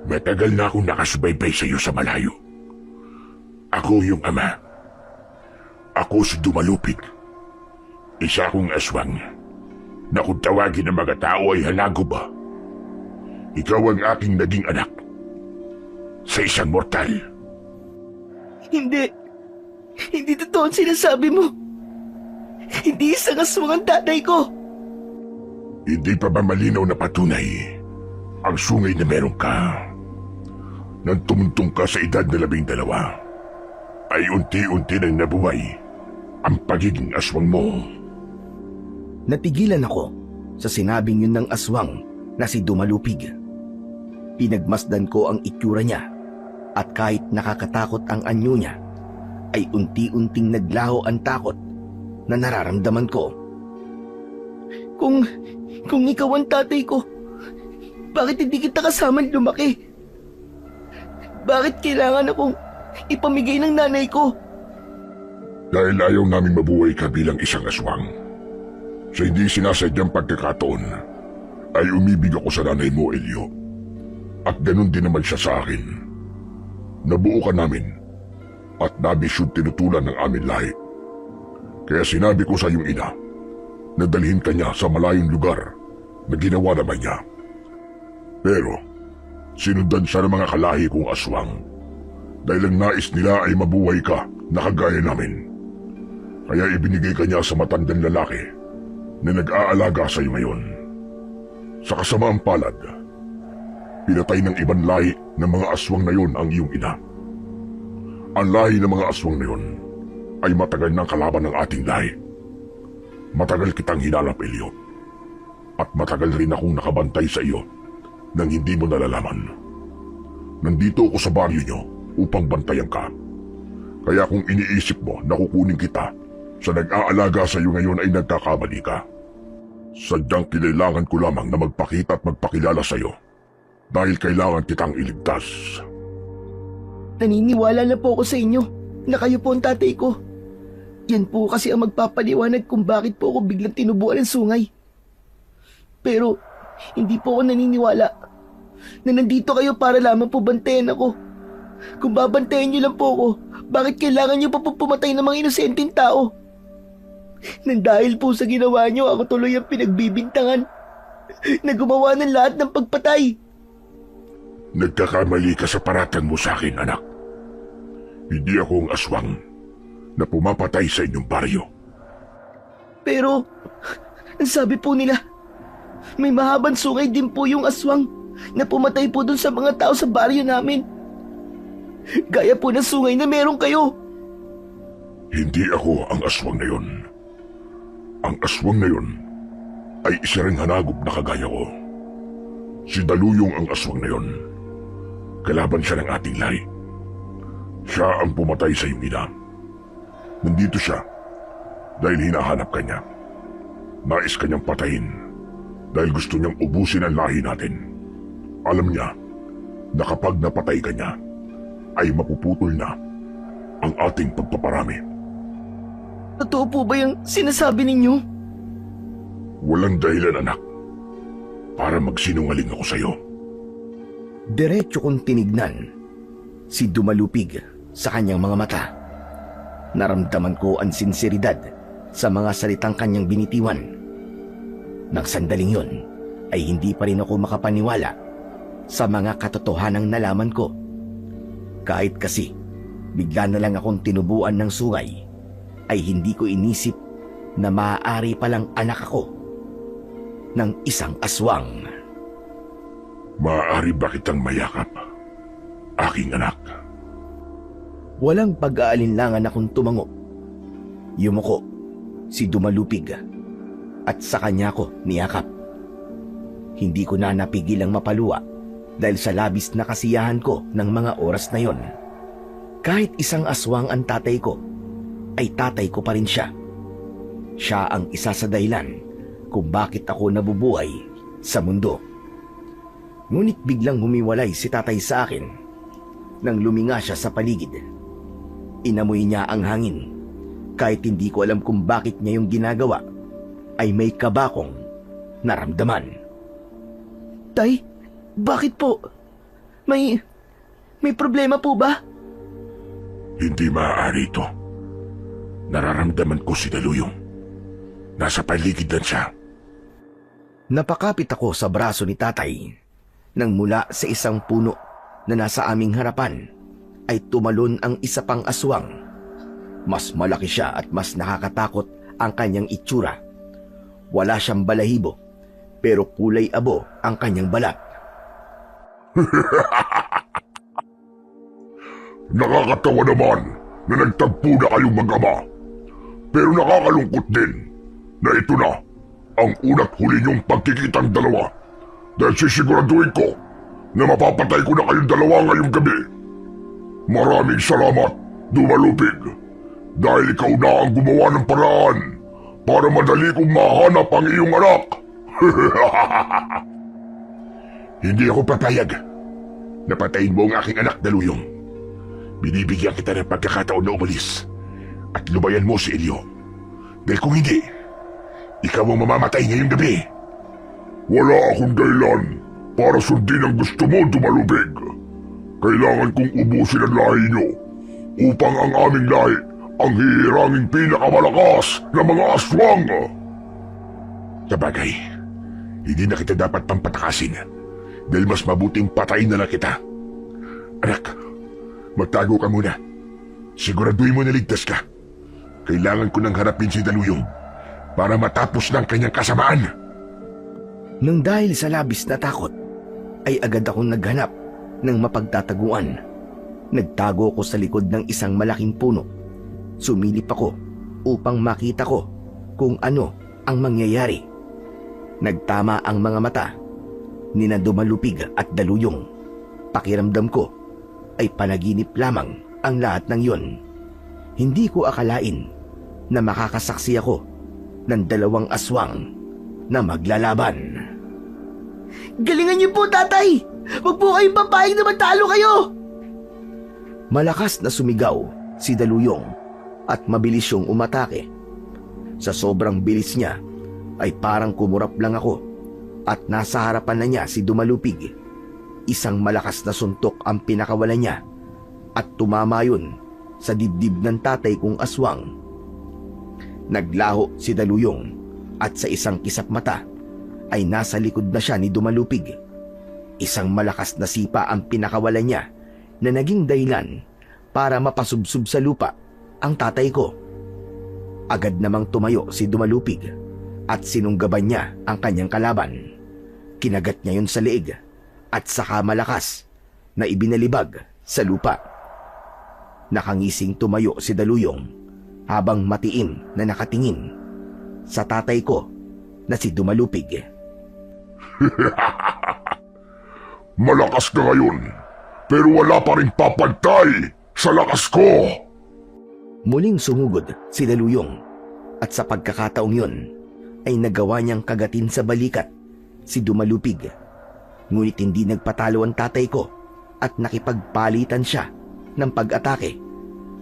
matagal na akong nakasubaybay sa iyo sa malayo. Ako yung ama. Ako si Dumalupig. Isa akong aswang na kung tawagin ng mga tao ay halagoba. Ikaw ang aking naging anak sa isang mortal. Hindi. Hindi totoo ang sinasabi mo. Hindi isang aswang ang tatay ko. Hindi pa ba malinaw na patunay ang sungay na meron ka? Nang tumuntong ka sa edad na 12, ay unti-unti nang nabuhay ang pagiging aswang mo. Natigilan ako sa sinabing yun ng aswang na si Dumalupig. Pinagmasdan ko ang itsura niya at kahit nakakatakot ang anyo niya, ay unti-unting naglaho ang takot na nararamdaman ko. Kung ikaw ang tatay ko, bakit hindi kita kasamang lumaki? Bakit kailangan akong ipamigay ng nanay ko? Dahil ayaw namin mabuhay ka bilang isang aswang. Sa hindi sinasadyang pagkakataon, ay umibig ako sa nanay mo, Elio. At ganun din naman siya sa akin. Nabuo ka namin at nabis yung tinutulan ng aming lahi. Kaya sinabi ko sa iyong ina na dalhin ka niya sa malayong lugar na ginawa naman niya. Pero sinundan siya ng mga kalahi kong aswang dahil ang nais nila ay mabuhay ka na kagaya namin. Kaya ibinigay ka niya sa matandang lalaki na nag-aalaga sa iyo ngayon. Sa kasamaang palad, pinatay ng ibang lahi ng mga aswang na yon ang iyong ina. Ang lahi ng mga aswang na yon ay matagal ng kalaban ng ating lahi. Matagal kitang hinalap, Elio. At matagal rin akong nakabantay sa iyo nang hindi mo nalalaman. Nandito ako sa baryo niyo upang bantayan ka. Kaya kung iniisip mo na kukunin kita sa nag-aalaga sa iyo ngayon ay nagkakamali ka. Sadyang kailangan ko lamang na magpakita at magpakilala sa iyo dahil kailangan kitang iligtas. Naniniwala na po ako sa inyo na kayo po ang tatay ko. Yan po kasi ang magpapaliwanag kung bakit po ako biglang tinubuan ng sungay. Pero hindi po ako naniniwala na nandito kayo para lamang po bantayan ako. Kung babantayan niyo lang po ako, bakit kailangan niyo pa po pumatay ng mga inosenteng tao? Nang dahil po sa ginawa niyo, ako tuloy ang pinagbibintangan na gumawa ng lahat ng pagpatay. Nagkakamali ka sa paratang mo sa akin, anak. Hindi ako ang aswang na pumapatay sa inyong baryo. Pero, ang sabi po nila, may mahabang sungay din po yung aswang na pumatay po dun sa mga tao sa baryo namin. Gaya po ng sungay na meron kayo. Hindi ako ang aswang na yon. Ang aswang na yon ay isa ring hanagop na kagaya ko. Si Daluyong ang aswang na yon. Kalaban siya ng ating lahi. Siya ang pumatay sa iyong ina. Nandito siya dahil hinahanap ka niya. Nais ka niyang patayin dahil gusto niyang ubusin ang lahi natin. Alam niya na kapag napatay ka niya, ay mapuputol na ang ating pagpaparami. Totoo po ba yung sinasabi ninyo? Walang dahilan, anak, para magsinungaling ako sa iyo. Diretso kong tinignan si Dumalupig sa kanyang mga mata. Naramdaman ko ang sinseridad sa mga salitang kanyang binitiwan. Nang sandaling yon ay hindi pa rin ako makapaniwala sa mga katotohanang nalaman ko. Kahit kasi bigla na lang akong tinubuan ng sungay, ay hindi ko inisip na maaari palang anak ako ng isang aswang. Maaari ba kitang mayakap, aking anak? Walang pag-aalinlangan akong tumango. Yumuko si Dumalupig at sa kanya ko niyakap. Hindi ko na napigil ang mapaluwa dahil sa labis na kasiyahan ko ng mga oras na yon. Kahit isang aswang ang tatay ko, ay tatay ko pa rin siya. Siya ang isa sa dahilan kung bakit ako nabubuhay sa mundo. Ngunit biglang humiwalay si tatay sa akin nang luminga siya sa paligid. Inamoy niya ang hangin. Kahit hindi ko alam kung bakit niya yung ginagawa, ay may kaba akong naramdaman. Tay, bakit po? May problema po ba? Hindi maaari ito. Nararamdaman ko si Daluyong. Nasa paligid lang siya. Napakapit ako sa braso ni tatay nang mula sa isang puno na nasa aming harapan ay tumalon ang isa pang aswang. Mas malaki siya at mas nakakatakot ang kanyang itsura. Wala siyang balahibo pero kulay abo ang kanyang balat. Nakakatawa naman na nagtagpo na kayong mag-ama. Pero nakakalungkot din na ito na ang una't huli niyong pagkikitang dalawa dahil sisiguraduhin ko na mapapatay ko na kayong dalawa ngayong gabi. Maraming salamat, Dumalupig. Dahil ikaw na ang gumawa ng paraan para madali kong mahanap ang iyong anak. Hindi ako papayag. Napatayin mo ang aking anak, Daluyong. Binibigyan kita ng pagkakataon na umalis at lubayan mo si Elio. Dahil kung hindi, ikaw ang mamamatay ngayong gabi. Wala akong dahilan para sundin ang gusto mo, Dumalubig. Kailangan kong ubusin ang lahi niyo upang ang aming lahi ang hihiranging pinakamalakas na mga aswang. Sabagay, hindi na kita dapat pampatakasin dahil mas mabuting patayin na lang kita. Anak, magtago ka muna. Siguraduhin mo na ligtas ka. Kailangan ko nang harapin si Daluyong para matapos ng kanyang kasamaan. Nang dahil sa labis na takot, ay agad akong naghanap ng mapagtataguan. Nagtago ko sa likod ng isang malaking puno. Sumilip ako upang makita ko kung ano ang mangyayari. Nagtama ang mga mata ni na Dumalupig at Daluyong. Pakiramdam ko ay panaginip lamang ang lahat ng yon. Hindi ko akalain na makakasaksi ako ng dalawang aswang na maglalaban. Galingan niyo po, tatay! Huwag po kayong papayag na matalo kayo! Malakas na sumigaw si Daluyong at mabilis siyang umatake. Sa sobrang bilis niya ay parang kumurap lang ako at nasa harapan na niya si Dumalupig. Isang malakas na suntok ang pinakawalan niya at tumama yun sa dibdib ng tatay kong aswang. Naglaho si Daluyong at sa isang kisap mata ay nasa likod na siya ni Dumalupig. Isang malakas na sipa ang pinakawalan niya na naging dahilan para mapasubsob sa lupa ang tatay ko. Agad namang tumayo si Dumalupig at sinunggaban niya ang kanyang kalaban. Kinagat niya yun sa leeg at saka malakas na ibinalibag sa lupa. Nakangising tumayo si Daluyong habang matiim na nakatingin sa tatay ko na si Dumalupig. Malakas ka ngayon, pero wala pa rin papantay sa lakas ko. Muling sumugod si Daluyong at sa pagkakataong yun ay nagawa niyang kagatin sa balikat si Dumalupig. Ngunit hindi nagpatalo ang tatay ko at nakipagpalitan siya ng pag-atake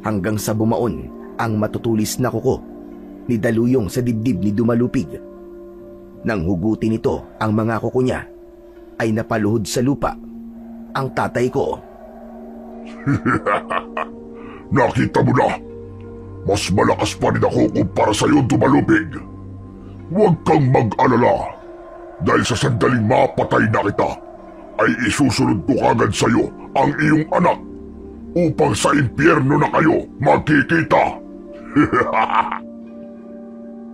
hanggang sa bumaon ang matutulis na kuko ni Daluyong sa dibdib ni Dumalupig. Nang hugutin nito ang mga kuko niya ay napaluhod sa lupa ang tatay ko. Nakita mo na, mas malakas pa rin ako kumpara sa'yo, Dumalupig. Huwag kang mag-alala, dahil sa sandaling mapatay na kita, ay isusunod ko kagad sa'yo ang iyong anak upang sa impyerno na kayo magkikita.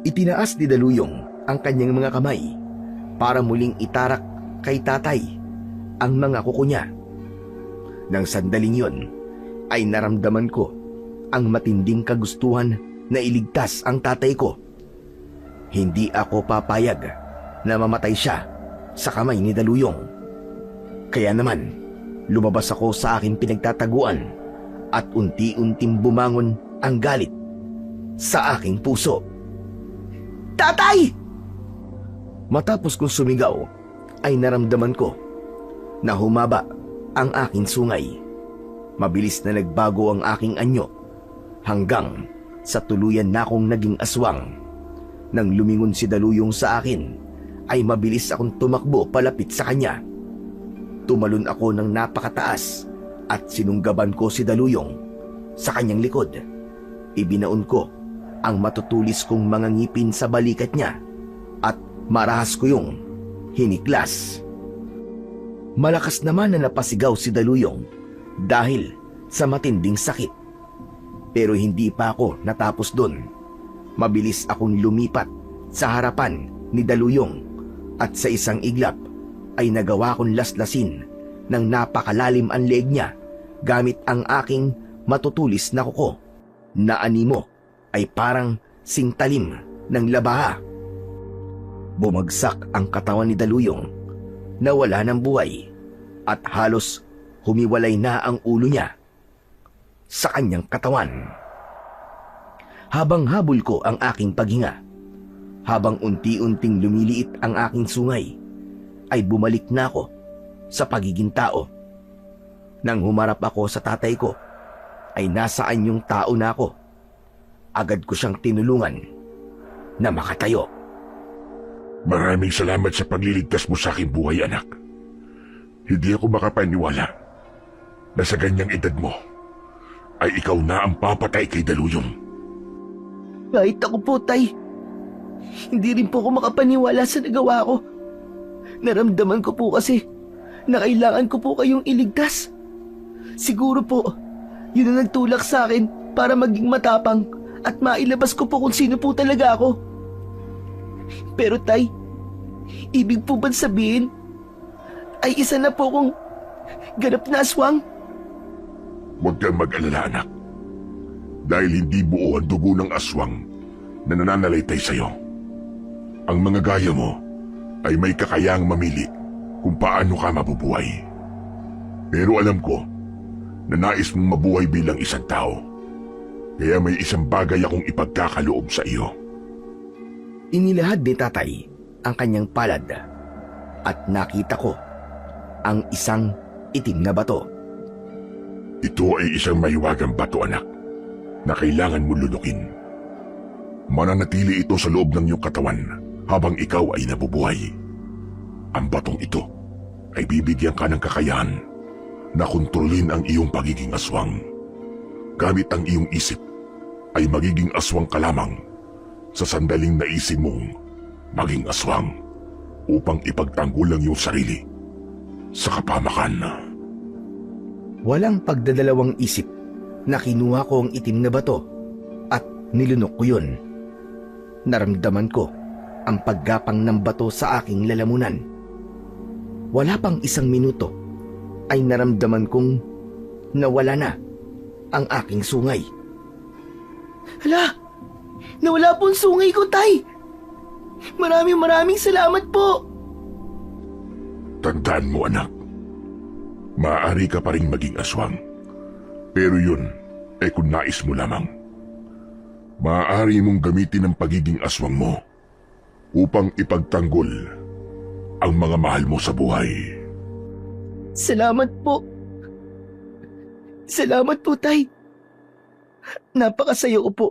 Itinaas ni Daluyong ang kanyang mga kamay para muling itarak kay tatay ang mga kuko niya. Nang sandaling yon ay naramdaman ko ang matinding kagustuhan na iligtas ang tatay ko. Hindi ako papayag na mamatay siya sa kamay ni Daluyong. Kaya naman, lumabas ako sa aking pinagtataguan at unti-unting bumangon ang galit sa aking puso. Tatay! Matapos kong sumigaw, ay naramdaman ko na humaba ang aking sungay. Mabilis na nagbago ang aking anyo hanggang sa tuluyan na akong naging aswang. Nang lumingon si Daluyong sa akin, ay mabilis akong tumakbo palapit sa kanya. Tumalon ako ng napakataas at sinunggaban ko si Daluyong sa kanyang likod. Ibinaon ko ang matutulis kong mga ngipin sa balikat niya at marahas ko yung hiniklas. Malakas naman na napasigaw si Daluyong dahil sa matinding sakit. Pero hindi pa ako natapos doon. Mabilis akong lumipat sa harapan ni Daluyong at sa isang iglap ay nagawa kong laslasin ng napakalalim ang leeg niya gamit ang aking matutulis na kuko na animo ay parang singtalim ng labaha. Bumagsak ang katawan ni Daluyong na wala ng buhay at halos humiwalay na ang ulo niya sa kanyang katawan. Habang habol ko ang aking paghinga, habang unti-unting lumiliit ang aking sungay, ay bumalik na ako sa pagiging tao. Nang humarap ako sa tatay ko, ay nasaan yung tao na ako. Agad ko siyang tinulungan na makatayo. Maraming salamat sa pagliligtas mo sa aking buhay, anak. Hindi ako makapaniwala na sa ganyang edad mo ay ikaw na ang papatay kay Daluyong. Kahit ako po, Tay. Hindi rin po ako makapaniwala sa nagawa ko. Naramdaman ko po kasi na kailangan ko po kayong iligtas. Siguro po, yun ang nagtulak sa akin para maging matapang at mailabas ko po kung sino po talaga ako. Pero Tay, ibig po ba sabihin ay isa na po akong ganap na aswang? Huwag kang mag-alala, anak. Dahil hindi buo ang dugo ng aswang na nananalaytay sa'yo. Ang mga gaya mo ay may kakayang mamili kung paano ka mabubuhay. Pero alam ko na nais mong mabuhay bilang isang tao. Kaya may isang bagay akong ipagkakaloob sa iyo. Inilahad ni tatay ang kanyang palad at nakita ko ang isang itim na bato. Ito ay isang mahiwagang bato, anak, na kailangan mo lunukin. Mananatili ito sa loob ng iyong katawan habang ikaw ay nabubuhay. Ang batong ito ay bibigyan ka ng kakayahan na kontrolin ang iyong pagiging aswang. Gamit ang iyong isip ay magiging aswang ka lamang sa sandaling naisip mong maging aswang upang ipagtanggol ang iyong sarili sa kapamakan. Walang pagdadalawang isip na kinuha ko ang itim na bato at nilunok ko yun. Naramdaman ko ang paggapang ng bato sa aking lalamunan. Wala pang isang minuto ay naramdaman kong nawala na ang aking sungay. Hala! Nawala po ang sungay ko, Tay! Maraming salamat po! Tandaan mo, anak. Maaari ka pa rin maging aswang. Pero yun ay kung nais mo lamang. Maaari mong gamitin ang pagiging aswang mo upang ipagtanggol ang mga mahal mo sa buhay. Salamat po. Salamat po, Tay. Napakasaya ko po.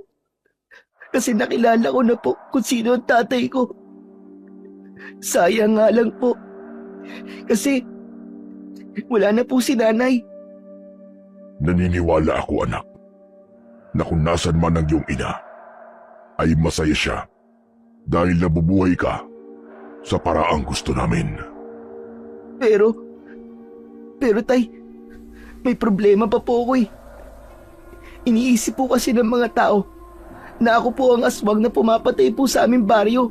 Kasi nakilala ko na po kung sino ang tatay ko. Sayang nga lang po. Kasi wala na po si nanay. Naniniwala ako, anak, na kung nasan man ang iyong ina, ay masaya siya dahil nabubuhay ka sa paraang gusto namin. Pero Tay, may problema pa po ako eh. Iniisip po kasi ng mga tao na ako po ang aswang na pumapatay po sa aming baryo.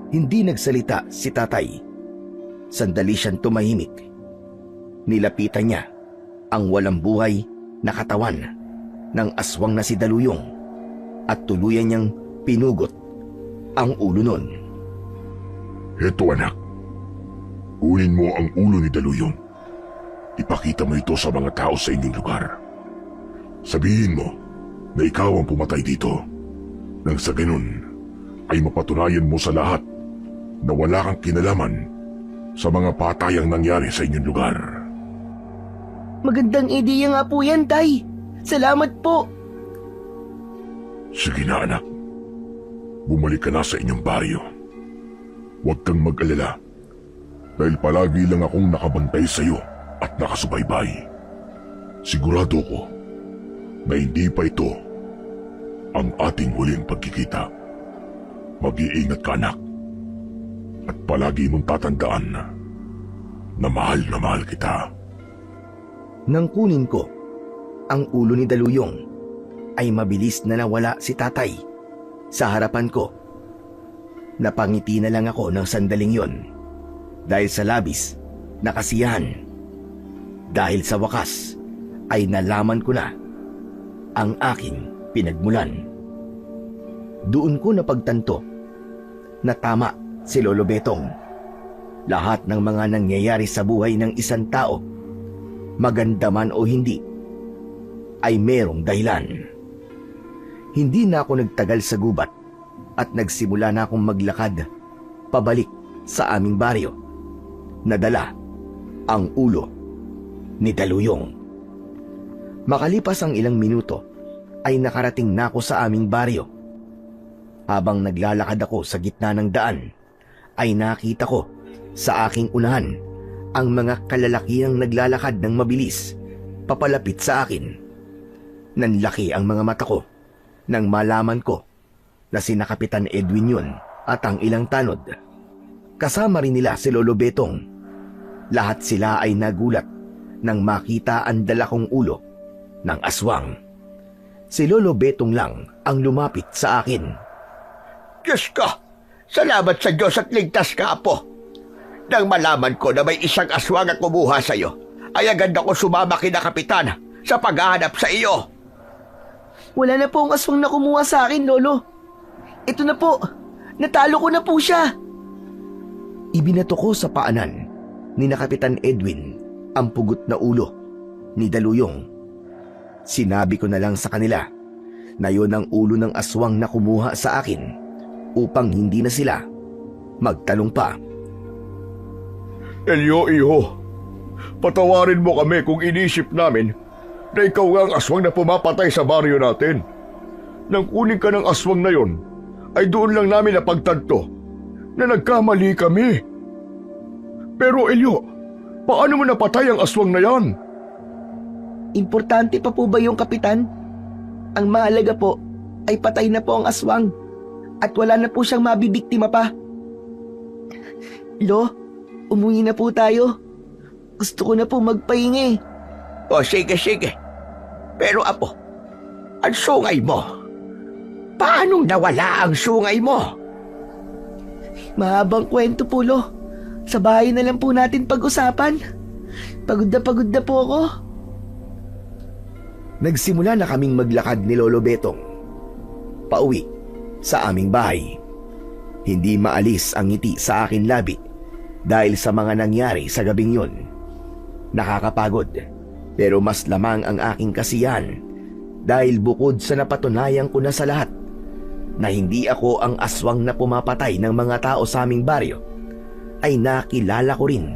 Hindi nagsalita si tatay. Sandali siyang tumahimik. Nilapitan niya ang walang buhay na katawan ng aswang na si Daluyong at tuluyan niyang pinugot ang ulo nun. Heto, anak. Kunin mo ang ulo ni Daluyong. Ipakita mo ito sa mga tao sa inyong lugar. Sabihin mo na ikaw ang pumatay dito. Nang sa ganun ay mapatunayan mo sa lahat na wala kang kinalaman sa mga patayang nangyari sa inyong lugar. Magandang ideya nga po yan, Tay. Salamat po. Sige na, anak. Bumalik ka na sa inyong baryo. Huwag kang mag-alala dahil palagi lang akong nakabantay sa iyo at nakasubaybay. Sigurado ko na hindi pa ito ang ating huling pagkikita. Mag-iingat ka, anak. At palagi mong tatandaan na mahal kita. Nang kunin ko ang ulo ni Daluyong, ay mabilis na nawala si tatay sa harapan ko. Napangiti na lang ako ng sandaling yon dahil sa labis na kasiyahan. Dahil sa wakas ay nalaman ko na ang aking pinagmulan. Doon ko napagtanto na tama si Lolo Betong. Lahat ng mga nangyayari sa buhay ng isang tao, maganda man o hindi, ay merong dahilan. Hindi na ako nagtagal sa gubat at nagsimula na akong maglakad pabalik sa aming baryo. Nadala ang ulo ni Daluyong. Makalipas ang ilang minuto ay nakarating na ako sa aming baryo. Habang naglalakad ako sa gitna ng daan ay nakita ko sa aking unahan ang mga kalalakihang naglalakad ng mabilis papalapit sa akin. Nanlaki ang mga mata ko nang malaman ko na sina Kapitan Edwin yun at ang ilang tanod. Kasama rin nila si Lolo Betong. Lahat sila ay nagulat nang makita ang dala kong ulo ng aswang. Si Lolo Betong lang ang lumapit sa akin. Diyos ko, salamat sa Diyos at ligtas ka, Apo. Nang malaman ko na may isang aswang ang kumuha sa iyo, ay agad ako sumama kina Kapitan sa paghahanap sa iyo. Wala na po ang aswang na kumuha sa akin, Lolo. Ito na po. Natalo ko na po siya. Ibinato ko sa paanan ni na Kapitan Edwin ang pugot na ulo ni Daluyong. Sinabi ko na lang sa kanila na yon ang ulo ng aswang na kumuha sa akin upang hindi na sila magtanong pa. Elio, iho, patawarin mo kami kung inisip namin na ikaw nga ang aswang na pumapatay sa baryo natin. Nang kunin ka ng aswang na yon, ay doon lang namin napagtanto na nagkamali kami. Pero Elio, paano mo napatay ang aswang na yan? Importante pa po ba yung kapitan? Ang mahalaga po ay patay na po ang aswang at wala na po siyang mabibiktima pa. Lo, umuwi na po tayo. Gusto ko na po magpahinga. O sige. Pero Apo, ang sungay mo, paano nawala ang sungay mo? Mahabang kwento po, Lo. Sa bahay na lang po natin pag-usapan. Pagod na po ako. Nagsimula na kaming maglakad ni Lolo Betong pauwi sa aming bahay. Hindi maalis ang ngiti sa akin labi dahil sa mga nangyari sa gabing yun. Nakakapagod, pero mas lamang ang aking kasiyahan dahil bukod sa napatunayan ko na sa lahat na hindi ako ang aswang na pumapatay ng mga tao sa aming baryo, ay nakilala ko rin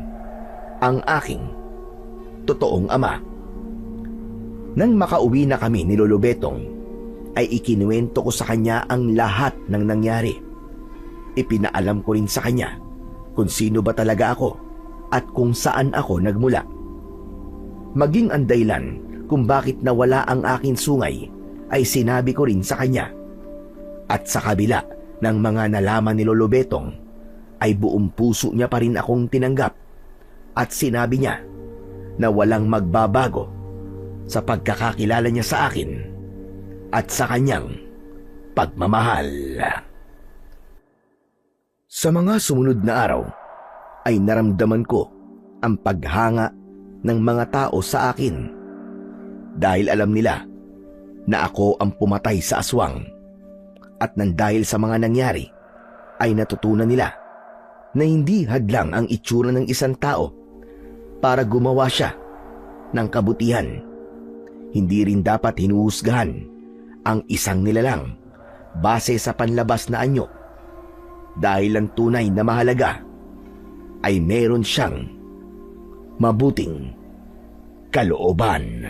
ang aking totoong ama. Nang makauwi na kami ni Lolo Betong, ay ikinuwento ko sa kanya ang lahat ng nangyari. Ipinaalam ko rin sa kanya kung sino ba talaga ako at kung saan ako nagmula. Maging ang dahilan kung bakit nawala ang aking sungay ay sinabi ko rin sa kanya. At sa kabila ng mga nalaman ni Lolo Betong, ay buong puso niya pa rin akong tinanggap at sinabi niya na walang magbabago sa pagkakakilala niya sa akin at sa kanyang pagmamahal. Sa mga sumunod na araw ay naramdaman ko ang paghanga ng mga tao sa akin dahil alam nila na ako ang pumatay sa aswang, at nang dahil sa mga nangyari ay natutunan nila na hindi hadlang ang itsura ng isang tao para gumawa siya ng kabutihan. Hindi rin dapat hinuhusgahan ang isang nilalang base sa panlabas na anyo dahil ang tunay na mahalaga ay meron siyang mabuting kalooban.